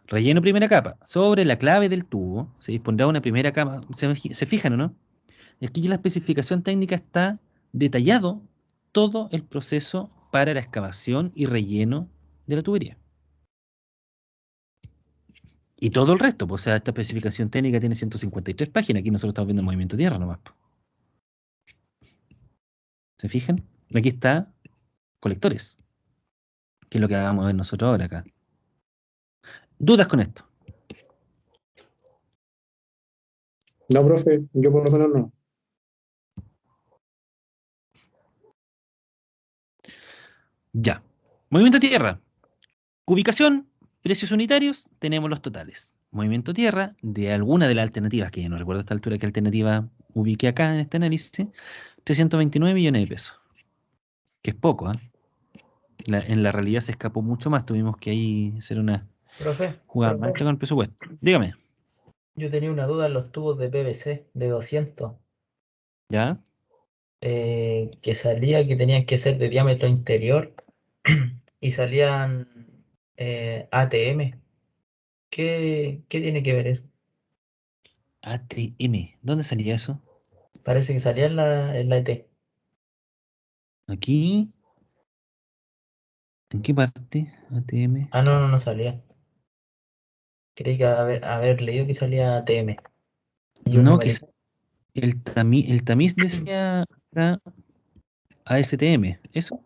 Relleno primera capa. Sobre la clave del tubo se dispondrá una primera capa. ¿Se fijan o no? Aquí en la especificación técnica está detallado todo el proceso para la excavación y relleno de la tubería. Y todo el resto, pues, o sea, esta especificación técnica tiene 153 páginas. Aquí nosotros estamos viendo el movimiento de tierra nomás, pues. ¿Se fijan? Aquí está colectores, que es lo que vamos a ver nosotros ahora acá. ¿Dudas con esto? No, profe, yo por lo menos no. Ya. Movimiento de tierra. Ubicación, precios unitarios, tenemos los totales. Movimiento tierra, de alguna de las alternativas, que ya no recuerdo a esta altura qué alternativa ubiqué acá en este análisis, 329 millones de pesos. Que es poco, ¿eh? En la realidad se escapó mucho más. Tuvimos que ahí hacer una Profe, jugada maestra con el presupuesto. Dígame, yo tenía una duda en los tubos de PVC de 200, ¿ya? que salía que tenían que ser de diámetro interior y salían ATM. ¿Qué tiene que ver eso? ATM, ¿dónde salía eso? Parece que salía en la ET. Aquí, ¿en qué parte? ATM. Ah, no, no, no salía. Creí que haber leído que salía ATM. Y uno No, me quizá el tamiz decía acá ASTM, ¿eso?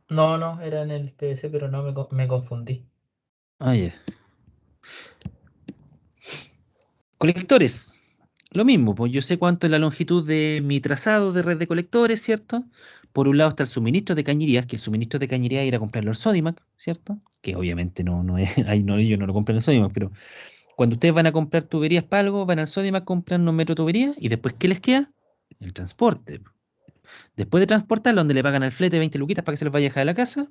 No, no, era en el PVC, pero no me confundí. Ah, ya. Colectores, lo mismo, pues yo sé cuánto es la longitud de mi trazado de red de colectores, ¿cierto? Por un lado está el suministro de cañerías, que el suministro de cañerías es ir a comprarlo al Sodimac, ¿cierto? Que obviamente no es, ahí no, ellos no lo compran en el Sodimac, pero cuando ustedes van a comprar tuberías para algo, van al Sodimac, compran unos metros de tubería y después, ¿qué les queda? El transporte. Después de transportarlo, donde le pagan al flete 20 luquitas para que se los vaya a dejar a la casa,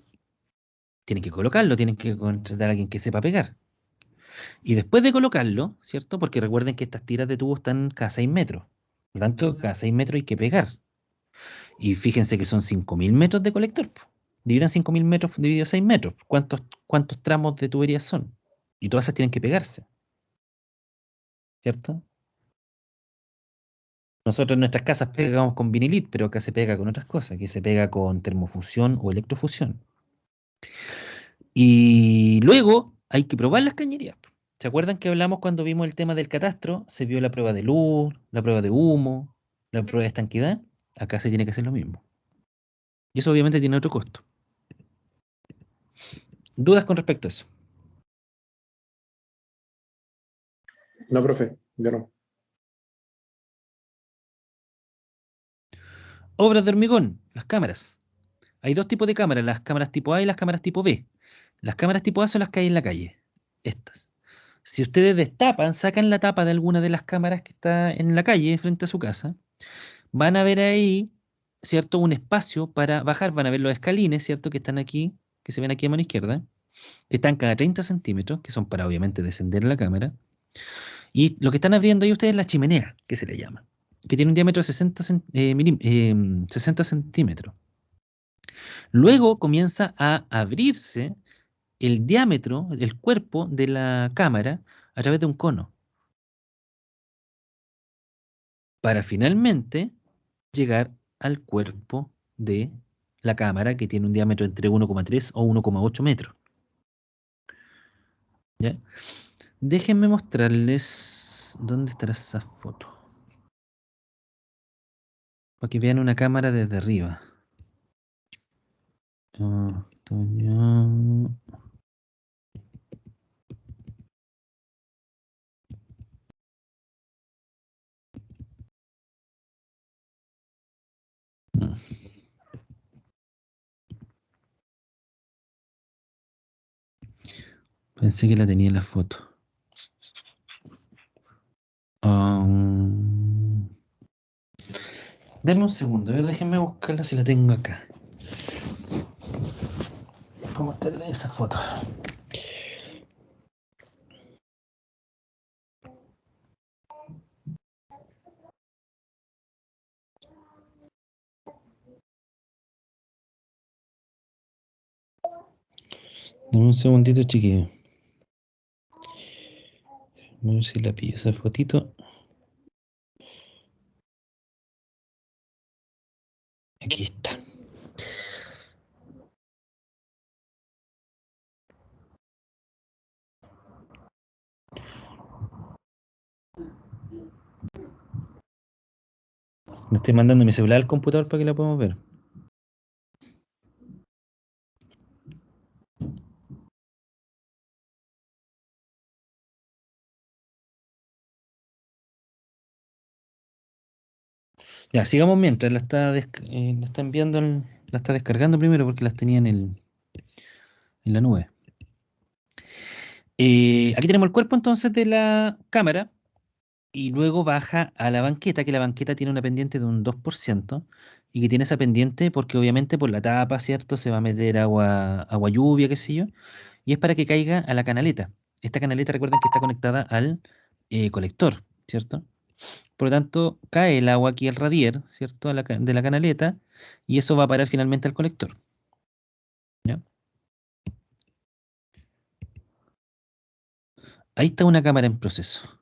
tienen que colocarlo, tienen que contratar a alguien que sepa pegar. Y después de colocarlo, ¿cierto? Porque recuerden que estas tiras de tubo están cada 6 metros. Por lo tanto, cada 6 metros hay que pegar. Y fíjense que son 5.000 metros de colector, po. Dividan 5.000 metros dividido 6 metros. ¿Cuántos tramos de tubería son? Y todas esas tienen que pegarse, ¿cierto? Nosotros en nuestras casas pegamos con vinilit, pero acá se pega con otras cosas, que se pega con termofusión o electrofusión. Y luego hay que probar las cañerías, po. ¿Se acuerdan que hablamos cuando vimos el tema del catastro? Se vio la prueba de luz, la prueba de humo, la prueba de estanquidad. Acá se tiene que hacer lo mismo. Y eso obviamente tiene otro costo. ¿Dudas con respecto a eso? No, profe, yo no. Obras de hormigón, las cámaras. Hay dos tipos de cámaras, las cámaras tipo A y las cámaras tipo B. Las cámaras tipo A son las que hay en la calle. Estas. Si ustedes destapan, sacan la tapa de alguna de las cámaras que está en la calle frente a su casa, van a ver ahí, ¿cierto? Un espacio para bajar, van a ver los escalines, ¿cierto? Que están aquí, que se ven aquí a mano izquierda, que están cada 30 centímetros, que son para obviamente descender la cámara. Y lo que están abriendo ahí ustedes es la chimenea, que se le llama, que tiene un diámetro de 60 centímetros. Luego comienza a abrirse el diámetro, el cuerpo de la cámara a través de un cono, para finalmente llegar al cuerpo de la cámara que tiene un diámetro entre 1,3 o 1,8 metros. ¿Ya? Déjenme mostrarles dónde estará esa foto, para que vean una cámara desde arriba. Antonio. Mm. Pensé que la tenía en la foto. Deme un segundo, a ver, déjenme buscarla si la tengo acá. Para mostrarle esa foto. Dame un segundito, chiquillo. A ver si la pillo esa fotito. Aquí está. Le estoy mandando mi celular al computador para que la podamos ver. Ya, sigamos mientras. La está enviando, la está descargando primero porque las tenía en la nube. Aquí tenemos el cuerpo entonces de la cámara y luego baja a la banqueta, que la banqueta tiene una pendiente de un 2% y que tiene esa pendiente porque obviamente por la tapa, ¿cierto? Se va a meter agua lluvia, qué sé yo, y es para que caiga a la canaleta. Esta canaleta, recuerden que está conectada al colector, ¿cierto? Por lo tanto, cae el agua aquí al radier, ¿cierto? De la canaleta y eso va a parar finalmente al colector. ¿Ya? Ahí está una cámara en proceso.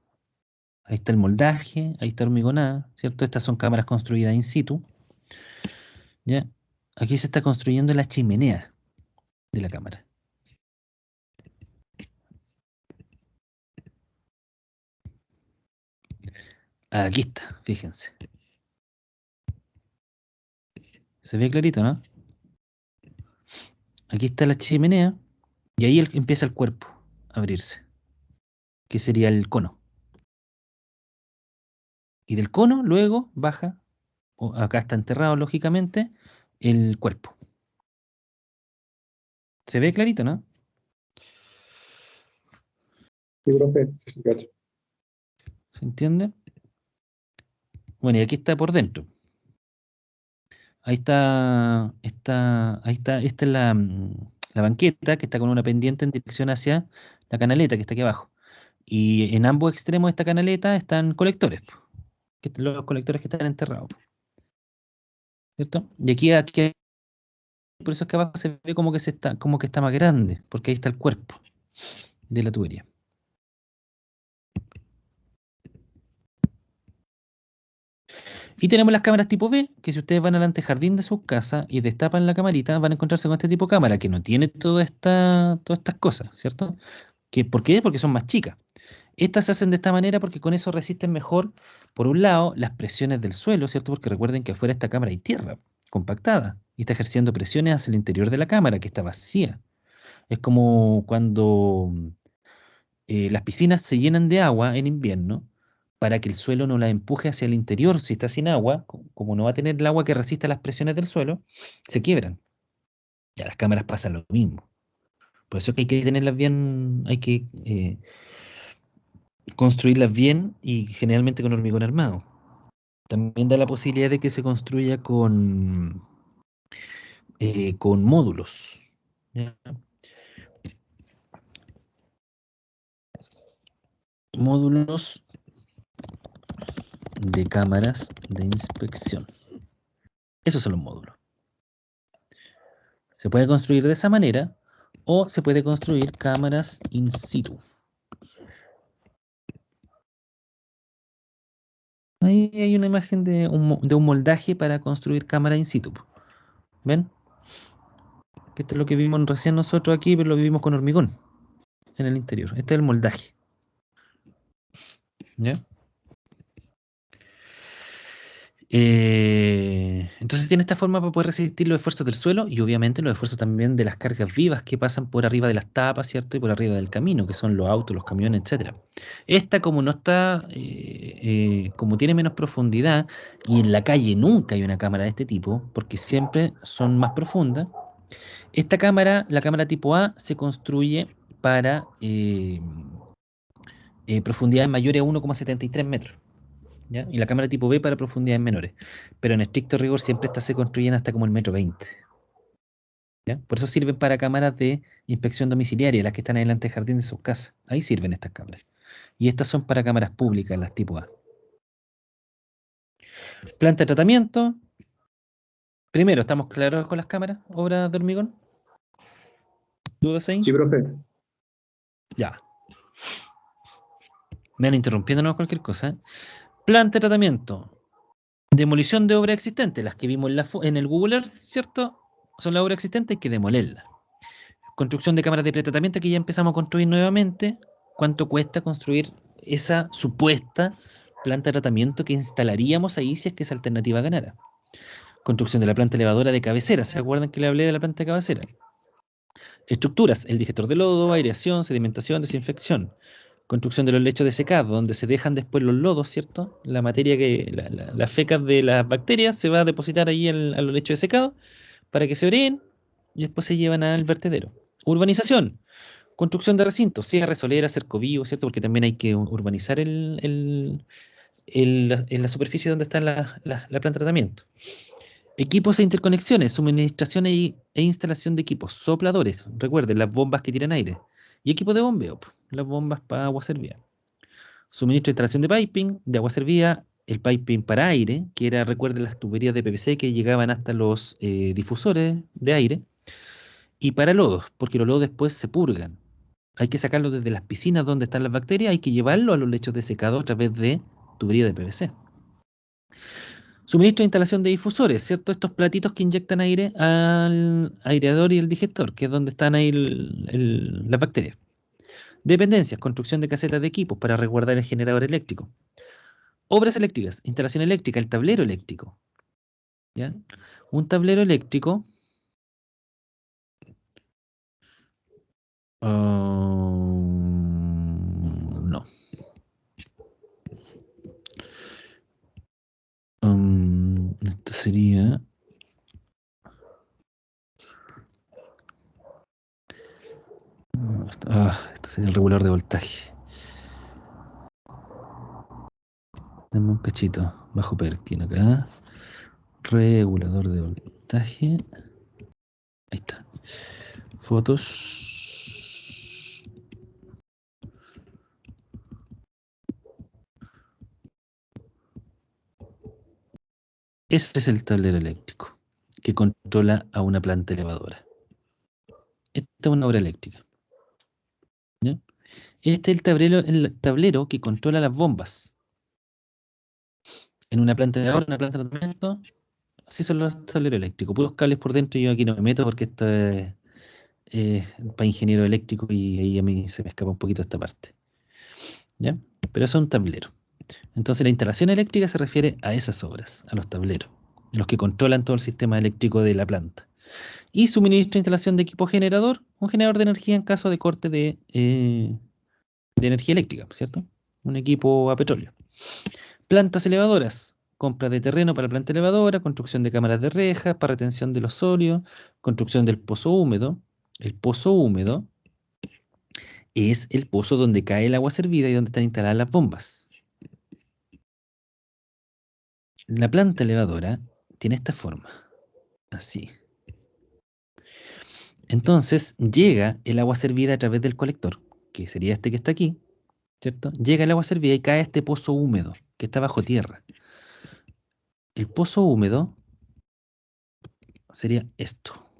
Ahí está el moldaje, ahí está hormigonada, ¿cierto? Estas son cámaras construidas in situ, ¿ya? Aquí se está construyendo la chimenea de la cámara. Aquí está, fíjense. Se ve clarito, ¿no? Aquí está la chimenea y ahí empieza el cuerpo a abrirse, que sería el cono. Y del cono luego baja, acá está enterrado lógicamente, el cuerpo. Se ve clarito, ¿no? Sí, profe, sí, sí, cacho. ¿Se entiende? Bueno, y aquí está por dentro. Ahí esta es la banqueta que está con una pendiente en dirección hacia la canaleta que está aquí abajo. Y en ambos extremos de esta canaleta están colectores, po, los colectores que están enterrados, po, ¿cierto? Y aquí, por eso es que abajo se ve como que está más grande, porque ahí está el cuerpo de la tubería. Y tenemos las cámaras tipo B, que si ustedes van al antejardín de su casa y destapan la camarita, van a encontrarse con este tipo de cámara, que no tiene todas estas cosas, ¿cierto? ¿Por qué? Porque son más chicas. Estas se hacen de esta manera porque con eso resisten mejor, por un lado, las presiones del suelo, ¿cierto? Porque recuerden que afuera de esta cámara hay tierra compactada y está ejerciendo presiones hacia el interior de la cámara, que está vacía. Es como cuando las piscinas se llenan de agua en invierno para que el suelo no la empuje hacia el interior. Si está sin agua, como no va a tener el agua que resista las presiones del suelo, se quiebran. Ya las cámaras pasan lo mismo. Por eso es que hay que tenerlas bien, hay que construirlas bien y generalmente con hormigón armado. También da la posibilidad de que se construya con módulos. ¿Ya? Módulos de cámaras de inspección. Esos son los módulos. Se puede construir de esa manera o se puede construir cámaras in situ. Ahí hay una imagen de un moldaje para construir cámara in situ. ¿Ven? Que esto es lo que vimos recién nosotros aquí, pero lo vivimos con hormigón en el interior. Este es el moldaje. ¿Ya? Entonces tiene esta forma para poder resistir los esfuerzos del suelo y obviamente los esfuerzos también de las cargas vivas que pasan por arriba de las tapas, ¿cierto? Y por arriba del camino, que son los autos, los camiones, etcétera. Esta, como no está, como tiene menos profundidad, y en la calle nunca hay una cámara de este tipo, porque siempre son más profundas, esta cámara, la cámara tipo A, se construye para profundidades mayores a 1,73 metros. ¿Ya? Y la cámara tipo B para profundidades menores. Pero en estricto rigor siempre estas se construyen hasta como el metro 20. ¿Ya? Por eso sirven para cámaras de inspección domiciliaria, las que están en el antejardín de sus casas. Ahí sirven estas cámaras. Y estas son para cámaras públicas, las tipo A. Planta de tratamiento. Primero, ¿estamos claros con las cámaras? ¿Obra de hormigón? ¿Dudas ahí? Sí, profe. Ya. Me van interrumpiéndonos cualquier cosa. Planta de tratamiento. Demolición de obra existente, las que vimos en el Google Earth, ¿cierto? Son las obras existentes, hay que demolerlas. Construcción de cámaras de pretratamiento que ya empezamos a construir nuevamente. ¿Cuánto cuesta construir esa supuesta planta de tratamiento que instalaríamos ahí si es que esa alternativa ganara? Construcción de la planta elevadora de cabecera. ¿Se acuerdan que le hablé de la planta de cabecera? Estructuras, el digestor de lodo, aireación, sedimentación, desinfección. Construcción de los lechos de secado, donde se dejan después los lodos, ¿cierto? La materia las fecas de las bacterias se va a depositar ahí a los lechos de secado para que se oreen y después se llevan al vertedero. Urbanización, construcción de recintos, cierre, solera, cercovío, ¿cierto? Porque también hay que urbanizar en la superficie donde está la planta de tratamiento. Equipos e interconexiones, suministración e instalación de equipos, sopladores, recuerden, las bombas que tiran aire, y equipos de bombeo, las bombas para agua servida. Suministro e instalación de piping, de agua servida, el piping para aire, que era, recuerden, las tuberías de PVC que llegaban hasta los difusores de aire, y para lodos, porque los lodos después se purgan. Hay que sacarlos desde las piscinas donde están las bacterias, hay que llevarlo a los lechos de secado a través de tubería de PVC. Suministro e instalación de difusores, ¿cierto? Estos platitos que inyectan aire al aireador y el digestor, que es donde están ahí las bacterias. Dependencias, construcción de casetas de equipos para resguardar el generador eléctrico. Obras eléctricas, instalación eléctrica, el tablero eléctrico. ¿Ya? Un tablero eléctrico. No. Esto sería. Esto sería el regulador de voltaje. Dame un cachito. Bajo Perkin acá. Regulador de voltaje. Ahí está. Fotos. Ese es el tablero eléctrico que controla a una planta elevadora. Esta es una obra eléctrica. ¿Ya? Este es el tablero que controla las bombas. En una planta elevadora, una planta de tratamiento, así son los tableros eléctricos. Puros cables por dentro, yo aquí no me meto porque esto es para ingeniero eléctrico y ahí a mí se me escapa un poquito esta parte. ¿Ya? Pero eso es un tablero. Entonces la instalación eléctrica se refiere a esas obras, a los tableros, los que controlan todo el sistema eléctrico de la planta. Y suministro e instalación de equipo generador, un generador de energía en caso de corte de energía eléctrica, ¿cierto? Un equipo a petróleo. Plantas elevadoras, compra de terreno para planta elevadora, construcción de cámaras de rejas para retención de los sólidos, construcción del pozo húmedo. El pozo húmedo es el pozo donde cae el agua servida y donde están instaladas las bombas. La planta elevadora tiene esta forma, así. Entonces llega el agua servida a través del colector, que sería este que está aquí, ¿cierto? Llega el agua servida y cae a este pozo húmedo que está bajo tierra. El pozo húmedo sería esto.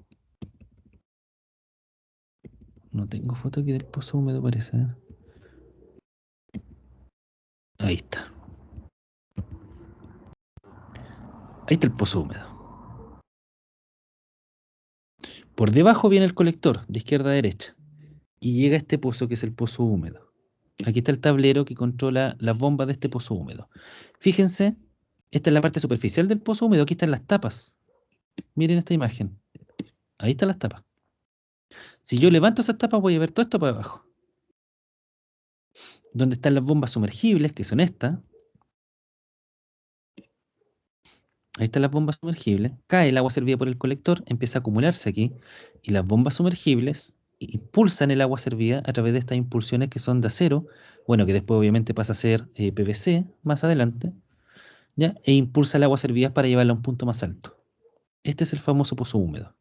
No tengo foto aquí del pozo húmedo, parece. Ahí está. Ahí está el pozo húmedo. Por debajo viene el colector, de izquierda a derecha. Y llega a este pozo que es el pozo húmedo. Aquí está el tablero que controla las bombas de este pozo húmedo. Fíjense, esta es la parte superficial del pozo húmedo. Aquí están las tapas. Miren esta imagen. Ahí están las tapas. Si yo levanto esas tapas voy a ver todo esto para abajo. Donde están las bombas sumergibles, que son estas. Ahí están las bombas sumergibles. Cae el agua servida por el colector, empieza a acumularse aquí. Y las bombas sumergibles impulsan el agua servida a través de estas impulsiones que son de acero. Bueno, que después obviamente pasa a ser PVC más adelante. ¿Ya? E impulsa el agua servida para llevarla a un punto más alto. Este es el famoso pozo húmedo.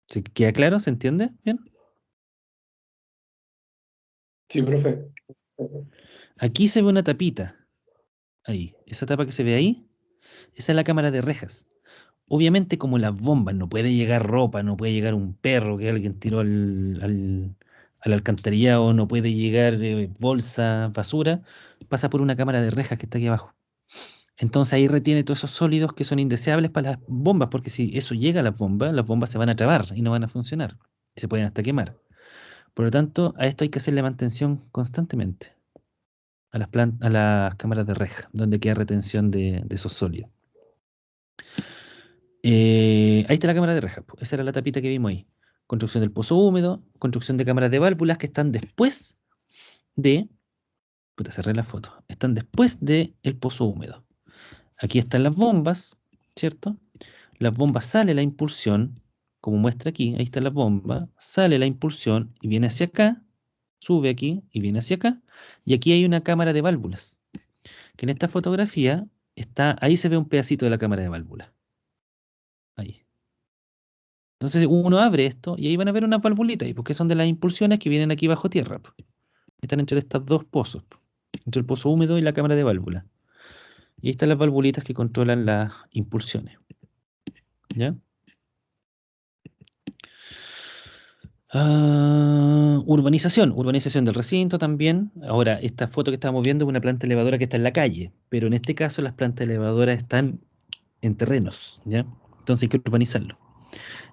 ¿Se queda claro? ¿Se entiende? ¿Bien? Sí, profe. Aquí se ve una tapita. Ahí. Esa tapa que se ve ahí, esa es la cámara de rejas. Obviamente, como las bombas, no puede llegar ropa, no puede llegar un perro que alguien tiró al alcantarillado, no puede llegar bolsa, basura, pasa por una cámara de rejas que está aquí abajo. Entonces ahí retiene todos esos sólidos que son indeseables para las bombas, porque si eso llega a las bombas se van a trabar y no van a funcionar. Y se pueden hasta quemar. Por lo tanto, a esto hay que hacerle mantención constantemente. A las cámaras de reja, donde queda retención de esos sólidos. Ahí está la cámara de reja. Esa era la tapita que vimos ahí. Construcción del pozo húmedo, construcción de cámaras de válvulas que están después de... Puta, cerré la foto. Están después del pozo húmedo. Aquí están las bombas, ¿cierto? Las bombas sale la impulsión, como muestra aquí, ahí está la bomba, sale la impulsión y viene hacia acá, sube aquí y viene hacia acá. Y aquí hay una cámara de válvulas, que en esta fotografía está, ahí se ve un pedacito de la cámara de válvulas. Ahí. Entonces uno abre esto y ahí van a ver unas valvulitas, porque son de las impulsiones que vienen aquí bajo tierra. Están entre estos dos pozos, entre el pozo húmedo y la cámara de válvula. Y ahí están las valvulitas que controlan las impulsiones. ¿Ya? Urbanización del recinto también. Ahora, esta foto que estamos viendo es una planta elevadora que está en la calle, pero en este caso las plantas elevadoras están en terrenos, ¿ya? Entonces hay que urbanizarlo.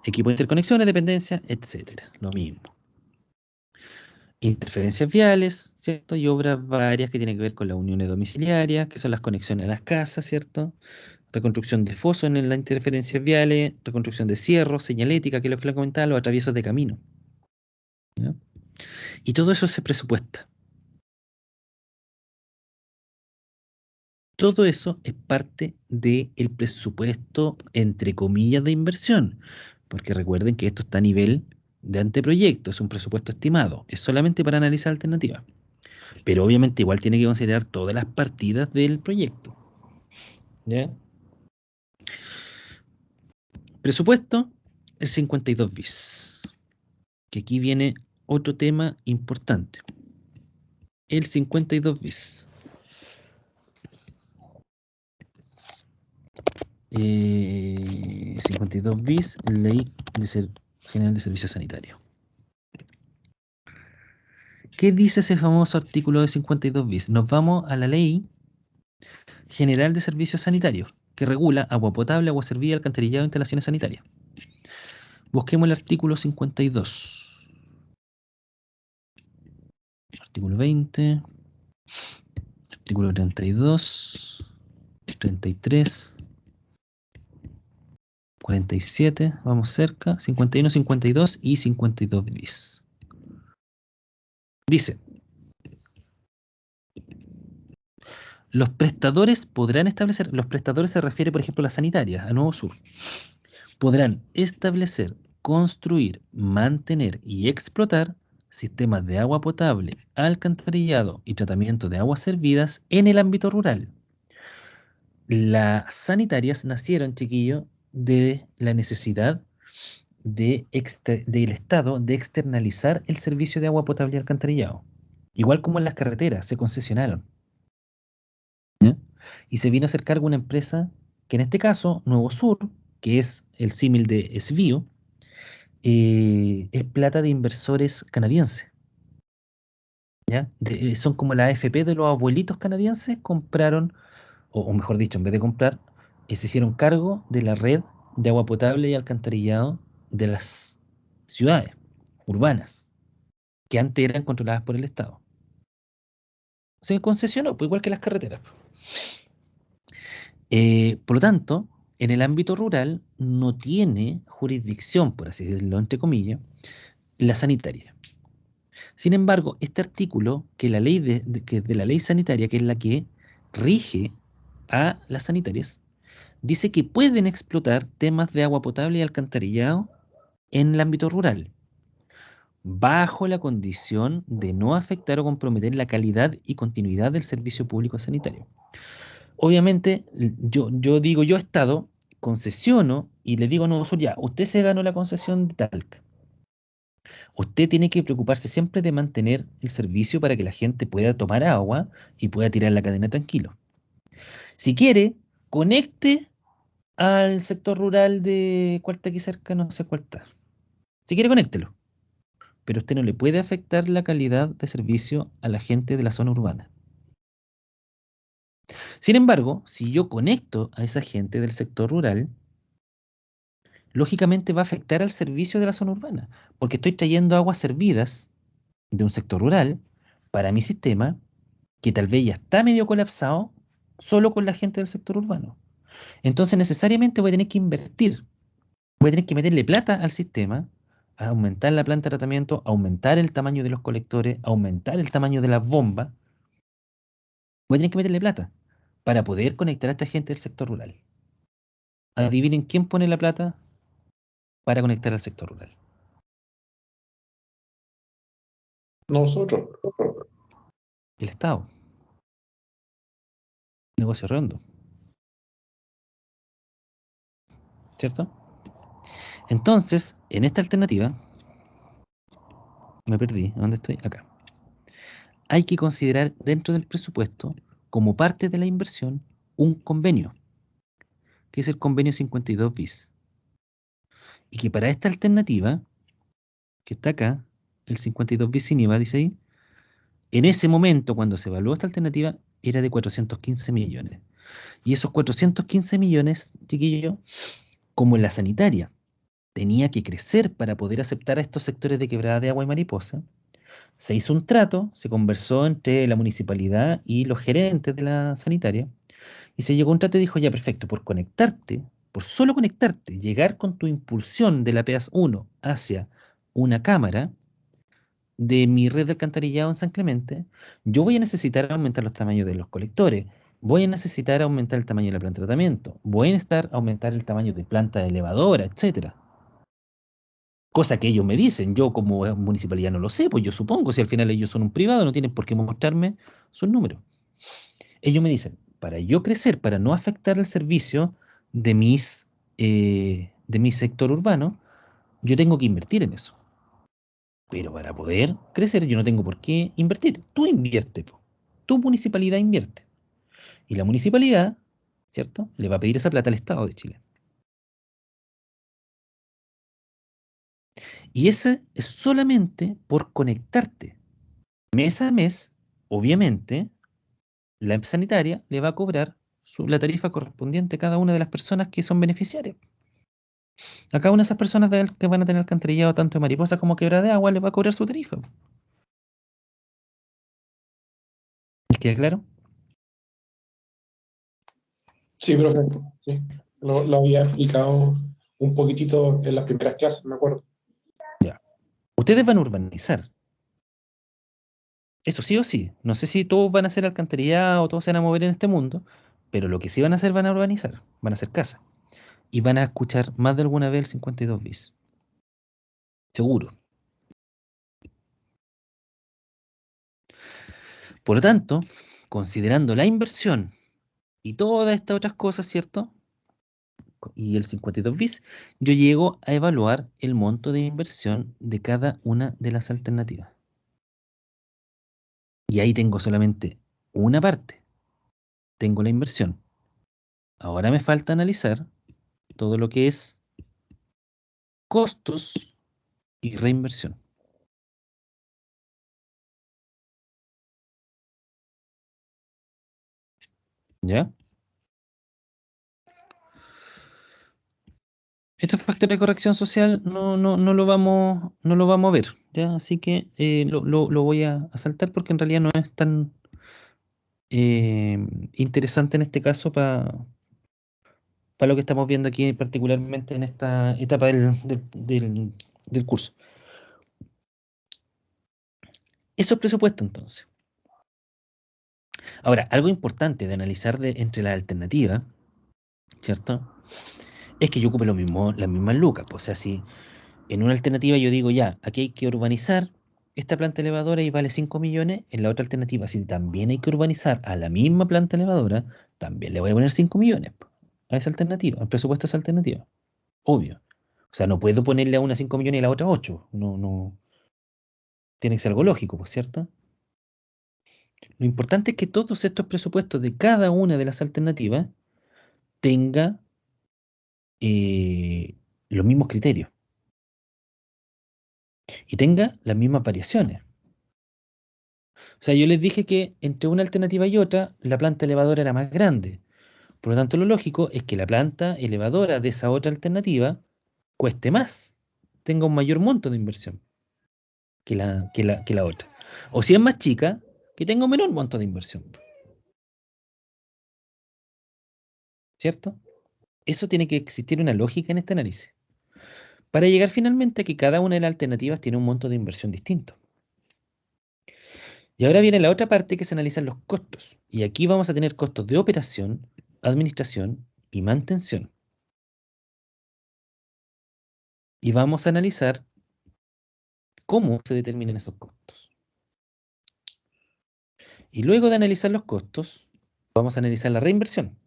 Equipo de interconexiones, dependencia, etcétera. Lo mismo. Interferencias viales, ¿cierto? Y obras varias que tienen que ver con las uniones domiciliarias, que son las conexiones a las casas, ¿cierto? Reconstrucción de fosos en las interferencias viales, reconstrucción de cierros, señalética, que es lo que le comentaba, los atraviesos de camino. ¿Ya? Y todo eso se presupuesta. Todo eso es parte del presupuesto, entre comillas, de inversión. Porque recuerden que esto está a nivel de anteproyecto, es un presupuesto estimado, es solamente para analizar alternativas. Pero obviamente igual tiene que considerar todas las partidas del proyecto. ¿Ya? Presupuesto, el 52 bis. Que aquí viene otro tema importante. El 52 bis. 52 bis, Ley General de Servicios Sanitarios. ¿Qué dice ese famoso artículo de 52 bis? Nos vamos a la Ley General de Servicios Sanitarios, que regula agua potable, agua servida, alcantarillado e instalaciones sanitarias. Busquemos el artículo 52. Artículo 20. Artículo 32. 33. 47. Vamos cerca. 51, 52 y 52 bis. Dice: los prestadores podrán establecer, los prestadores se refiere, por ejemplo, a las sanitarias, a Nuevo Sur, podrán establecer, construir, mantener y explotar sistemas de agua potable, alcantarillado y tratamiento de aguas servidas en el ámbito rural. Las sanitarias nacieron, chiquillo, de la necesidad del Estado de externalizar el servicio de agua potable y alcantarillado. Igual como en las carreteras, se concesionaron. ¿Ya? Y se vino a hacer cargo una empresa que en este caso, Nuevo Sur, que es el símil de Esvío, es plata de inversores canadienses. ¿Ya? Son como la AFP de los abuelitos canadienses, compraron, o mejor dicho, en vez de comprar, se hicieron cargo de la red de agua potable y alcantarillado de las ciudades urbanas, que antes eran controladas por el Estado. Se concesionó, pues igual que las carreteras. Por lo tanto, en el ámbito rural no tiene jurisdicción, por así decirlo, entre comillas, la sanitaria. Sin embargo, este artículo, que la ley de la ley sanitaria, que es la que rige a las sanitarias, dice que pueden explotar temas de agua potable y alcantarillado en el ámbito rural, bajo la condición de no afectar o comprometer la calidad y continuidad del servicio público sanitario. Obviamente, yo Estado, concesiono y le digo a Nuevo Sur, ya, usted se ganó la concesión de Talca. Usted tiene que preocuparse siempre de mantener el servicio para que la gente pueda tomar agua y pueda tirar la cadena tranquilo. Si quiere, conecte al sector rural de cuál está aquí cerca, no sé cuál está. Si quiere, conéctelo. Pero usted no le puede afectar la calidad de servicio a la gente de la zona urbana. Sin embargo, si yo conecto a esa gente del sector rural, lógicamente va a afectar al servicio de la zona urbana, porque estoy trayendo aguas servidas de un sector rural para mi sistema, que tal vez ya está medio colapsado, solo con la gente del sector urbano. Entonces necesariamente voy a tener que invertir, voy a tener que meterle plata al sistema, a aumentar la planta de tratamiento, aumentar el tamaño de los colectores, aumentar el tamaño de las bombas. Voy a tener que meterle plata para poder conectar a esta gente del sector rural. Adivinen quién pone la plata para conectar al sector rural. Nosotros. El Estado. Negocio redondo. ¿Cierto? Entonces, en esta alternativa, me perdí, ¿dónde estoy? Acá. Hay que considerar dentro del presupuesto, como parte de la inversión, un convenio, que es el convenio 52 bis. Y que para esta alternativa, que está acá, el 52 bis sin IVA, dice ahí, en ese momento, cuando se evaluó esta alternativa, era de 415 millones. Y esos 415 millones, chiquillo, como en la sanitaria, tenía que crecer para poder aceptar a estos sectores de Quebrada de Agua y Mariposa, se hizo un trato, se conversó entre la municipalidad y los gerentes de la sanitaria, y se llegó a un trato y dijo, ya, perfecto, por conectarte, por solo conectarte, llegar con tu impulsión de la PEAS 1 hacia una cámara de mi red de alcantarillado en San Clemente, yo voy a necesitar aumentar los tamaños de los colectores, voy a necesitar aumentar el tamaño de la planta de tratamiento, voy a necesitar aumentar el tamaño de planta de elevadora, etcétera. Cosa que ellos me dicen, yo como municipalidad no lo sé, pues yo supongo, si al final ellos son un privado, no tienen por qué mostrarme sus números. Ellos me dicen, para yo crecer, para no afectar el servicio de mi sector urbano, yo tengo que invertir en eso. Pero para poder crecer, yo no tengo por qué invertir. Tú invierte, po. Tu municipalidad invierte. Y la municipalidad ¿cierto? Le va a pedir esa plata al Estado de Chile. Y ese es solamente por conectarte. Mes a mes, obviamente, la sanitaria le va a cobrar la tarifa correspondiente a cada una de las personas que son beneficiarias. A cada una de esas personas que van a tener alcantarillado tanto de Mariposa como Quebrada de Agua le va a cobrar su tarifa. ¿Les queda claro? Sí, profe, sí. Lo había explicado un poquitito en las primeras clases, me acuerdo. Ya. Ustedes van a urbanizar. Eso sí o sí. No sé si todos van a hacer alcantarillado o todos se van a mover en este mundo, pero lo que sí van a hacer van a urbanizar. Van a hacer casa. Y van a escuchar más de alguna vez el 52 bis. Seguro. Por lo tanto, considerando la inversión y todas estas otras cosas, ¿cierto? Y el 52 bis, yo llego a evaluar el monto de inversión de cada una de las alternativas. Y ahí tengo solamente una parte. Tengo la inversión. Ahora me falta analizar todo lo que es costos y reinversión. ¿Ya? Estos factores de corrección social no lo vamos a ver, ¿ya? Así que lo voy a saltar porque en realidad no es tan interesante en este caso para lo que estamos viendo aquí, particularmente en esta etapa del curso. Eso es presupuesto entonces. Ahora, algo importante de analizar entre las alternativas, ¿cierto? Es que yo ocupe las mismas lucas. Pues, o sea, si en una alternativa yo digo, ya, aquí hay que urbanizar esta planta elevadora y vale 5 millones, en la otra alternativa, si también hay que urbanizar a la misma planta elevadora, también le voy a poner 5 millones a esa alternativa, al presupuesto de esa alternativa. Obvio. O sea, no puedo ponerle a una 5 millones y a la otra 8. No. Tiene que ser algo lógico, ¿por cierto? Lo importante es que todos estos presupuestos de cada una de las alternativas tenga los mismos criterios y tenga las mismas variaciones. O sea, yo les dije que entre una alternativa y otra, la planta elevadora era más grande. Por lo tanto, lo lógico es que la planta elevadora de esa otra alternativa cueste más, tenga un mayor monto de inversión que la otra. O si es más chica, que tenga un menor monto de inversión. ¿Cierto? Eso tiene que existir una lógica en este análisis, para llegar finalmente a que cada una de las alternativas tiene un monto de inversión distinto. Y ahora viene la otra parte, que se analizan los costos. Y aquí vamos a tener costos de operación, administración y mantención. Y vamos a analizar cómo se determinan esos costos. Y luego de analizar los costos, vamos a analizar la reinversión.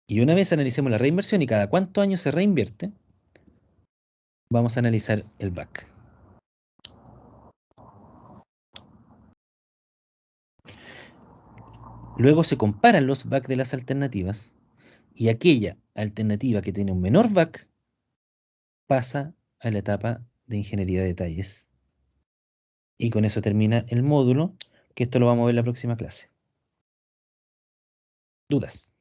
Y una vez analicemos la reinversión y cada cuántos años se reinvierte, vamos a analizar el back. Luego se comparan los back de las alternativas y aquella alternativa que tiene un menor back pasa a la etapa de ingeniería de detalles. Y con eso termina el módulo, que esto lo vamos a ver en la próxima clase. ¿Dudas?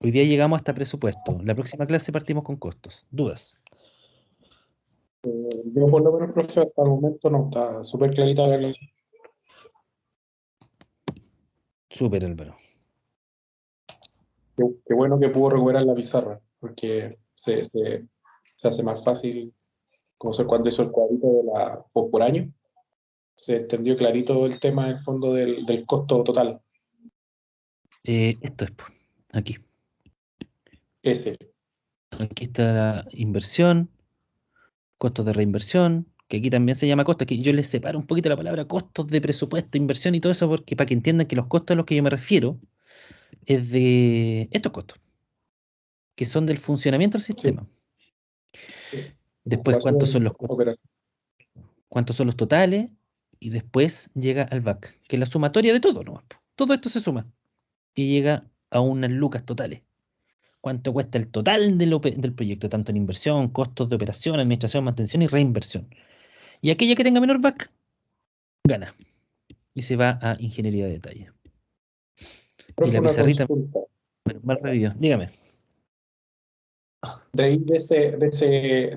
Hoy día llegamos hasta presupuesto. La próxima clase partimos con costos. ¿Dudas? Yo por lo menos, profe, hasta el momento no está súper clarita la clase. Súper, Álvaro. Qué bueno que pudo recuperar la pizarra, porque se hace más fácil conocer cuando hizo el cuadrito de por año. Se entendió clarito el tema en el fondo del costo total. Esto es aquí. Ese. Aquí está la inversión, costos de reinversión, que aquí también se llama costo. Aquí yo les separo un poquito la palabra costos de presupuesto, inversión y todo eso, porque para que entiendan que los costos a los que yo me refiero es de estos costos, que son del funcionamiento del sistema. Sí. Después, Ocupación, cuántos son los operación. totales, Y después llega al back, que es la sumatoria de todo, ¿no? Todo esto se suma. Y llega a unas lucas totales. ¿Cuánto cuesta el total del proyecto? Tanto en inversión, costos de operación, administración, mantención y reinversión. Y aquella que tenga menor back, gana. Y se va a ingeniería de detalle. Y Profe, la una pizarrita, consulta. bueno, mal revivido. Dígame. De ahí de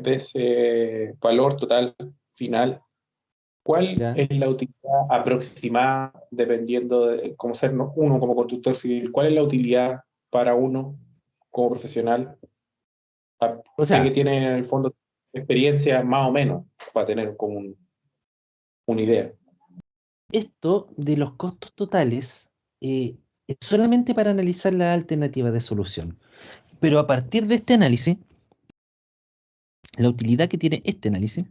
ese valor total final, ¿cuál ¿Ya? es la utilidad aproximada, dependiendo de cómo ser uno como constructor civil? ¿Cuál es la utilidad para uno como profesional? O Sé que sea, tiene en el fondo experiencia más o menos para tener como una idea. esto de los costos totales es solamente para analizar la alternativa de solución. Pero a partir de este análisis, la utilidad que tiene este análisis,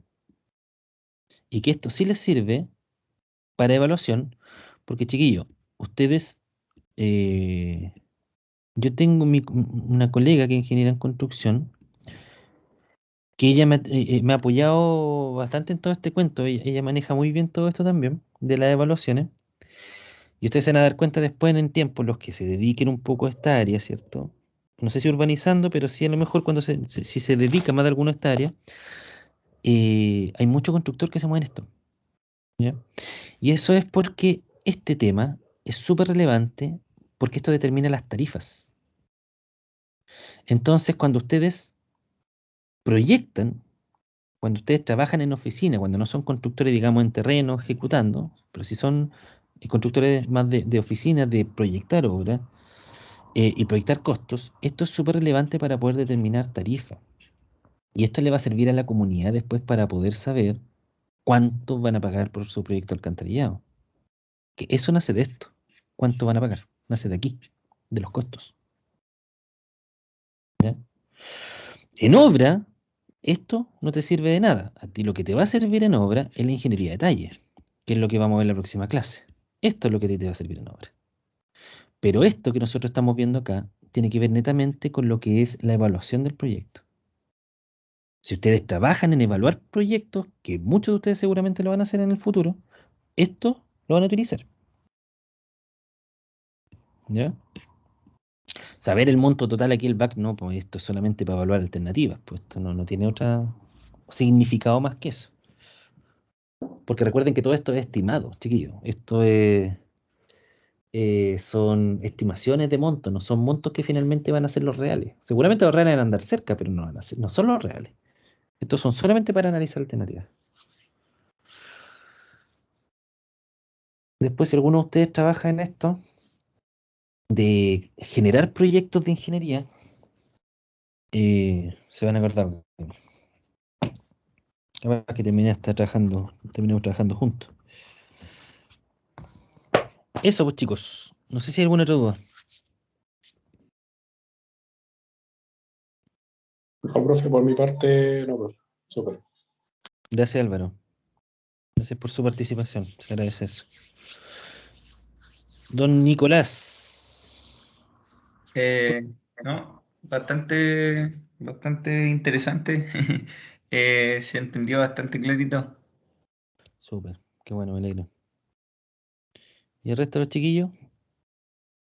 y que esto sí les sirve para evaluación, porque chiquillos, ustedes, eh, yo tengo una colega que es ingeniera en construcción, que ella me ha apoyado bastante en todo este cuento, ella maneja muy bien todo esto también, de las evaluaciones, y ustedes se van a dar cuenta después en tiempo, los que se dediquen un poco a esta área, ¿cierto? No sé si urbanizando, pero sí a lo mejor cuando si se dedica más de alguno a esta área, hay mucho constructor que se mueve en esto, ¿ya? Y eso es porque este tema es súper relevante porque esto determina las tarifas. Entonces, cuando ustedes proyectan, cuando ustedes trabajan en oficina, cuando no son constructores, digamos, en terreno, ejecutando, pero si son constructores más de oficina, de proyectar obras y proyectar costos, esto es súper relevante para poder determinar tarifa. Y esto le va a servir a la comunidad después para poder saber cuánto van a pagar por su proyecto alcantarillado. Que eso nace de esto. ¿Cuánto van a pagar? Nace de aquí, de los costos. ¿Ya? En obra, esto no te sirve de nada. A ti lo que te va a servir en obra es la ingeniería de detalle, que es lo que vamos a ver en la próxima clase. Esto es lo que te va a servir en obra. Pero esto que nosotros estamos viendo acá tiene que ver netamente con lo que es la evaluación del proyecto. Si ustedes trabajan en evaluar proyectos, que muchos de ustedes seguramente lo van a hacer en el futuro, esto lo van a utilizar. ¿Ya? Saber el monto total aquí, el back, no, pues esto es solamente para evaluar alternativas, pues esto no tiene otro significado más que eso. Porque recuerden que todo esto es estimado, chiquillos. Esto son estimaciones de montos, no son montos que finalmente van a ser los reales. Seguramente los reales van a andar cerca, pero no son los reales. Estos son solamente para analizar alternativas. Después, si alguno de ustedes trabaja en esto, de generar proyectos de ingeniería, se van a acordar de mí. Capaz que terminemos trabajando juntos. Eso pues chicos, no sé si hay alguna otra duda. No, profe, por mi parte, no, profe. Súper. Gracias Álvaro, gracias por su participación, se agradece eso. Don Nicolás, No, bastante interesante. Se entendió bastante clarito. súper, qué bueno, me alegro. ¿Y el resto de los chiquillos?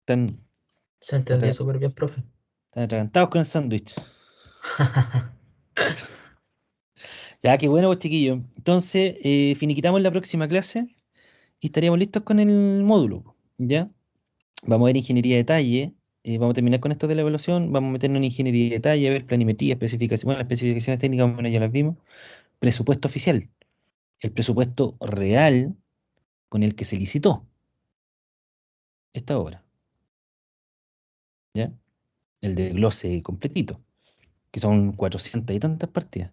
Están, Se entendió súper bien, profe. están atragantados con el sándwich. Ya, qué bueno pues chiquillos. Entonces, finiquitamos la próxima clase y estaríamos listos con el módulo, ¿ya? Vamos a ver ingeniería de detalle, vamos a terminar con esto de la evaluación, vamos a meternos en ingeniería de detalle, a ver planimetría, especificación, bueno, las especificaciones técnicas, bueno, ya las vimos. Presupuesto oficial, el presupuesto real con el que se licitó esta obra, ¿ya? El desglose completito, que son 400 y tantas partidas.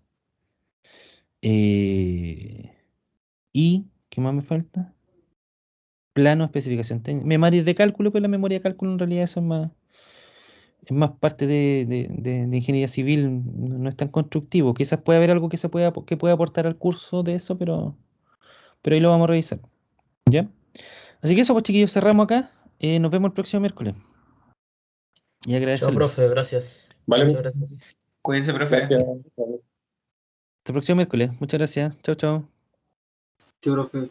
Eh, y, ¿qué más me falta? Plano, especificación técnica, memorias de cálculo, pero la memoria de cálculo en realidad eso es más parte de ingeniería civil, no es tan constructivo. Quizás puede haber algo que pueda aportar al curso de eso, pero ahí lo vamos a revisar. ¿Ya? Así que eso, pues chiquillos, cerramos acá. Nos vemos el próximo miércoles. Y Chao, profe, agradecerles. gracias. Vale, Muchas gracias. Cuídense, profe. gracias. Hasta el próximo miércoles. Muchas gracias. Chao, chao. Yo creo que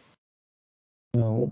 Chao.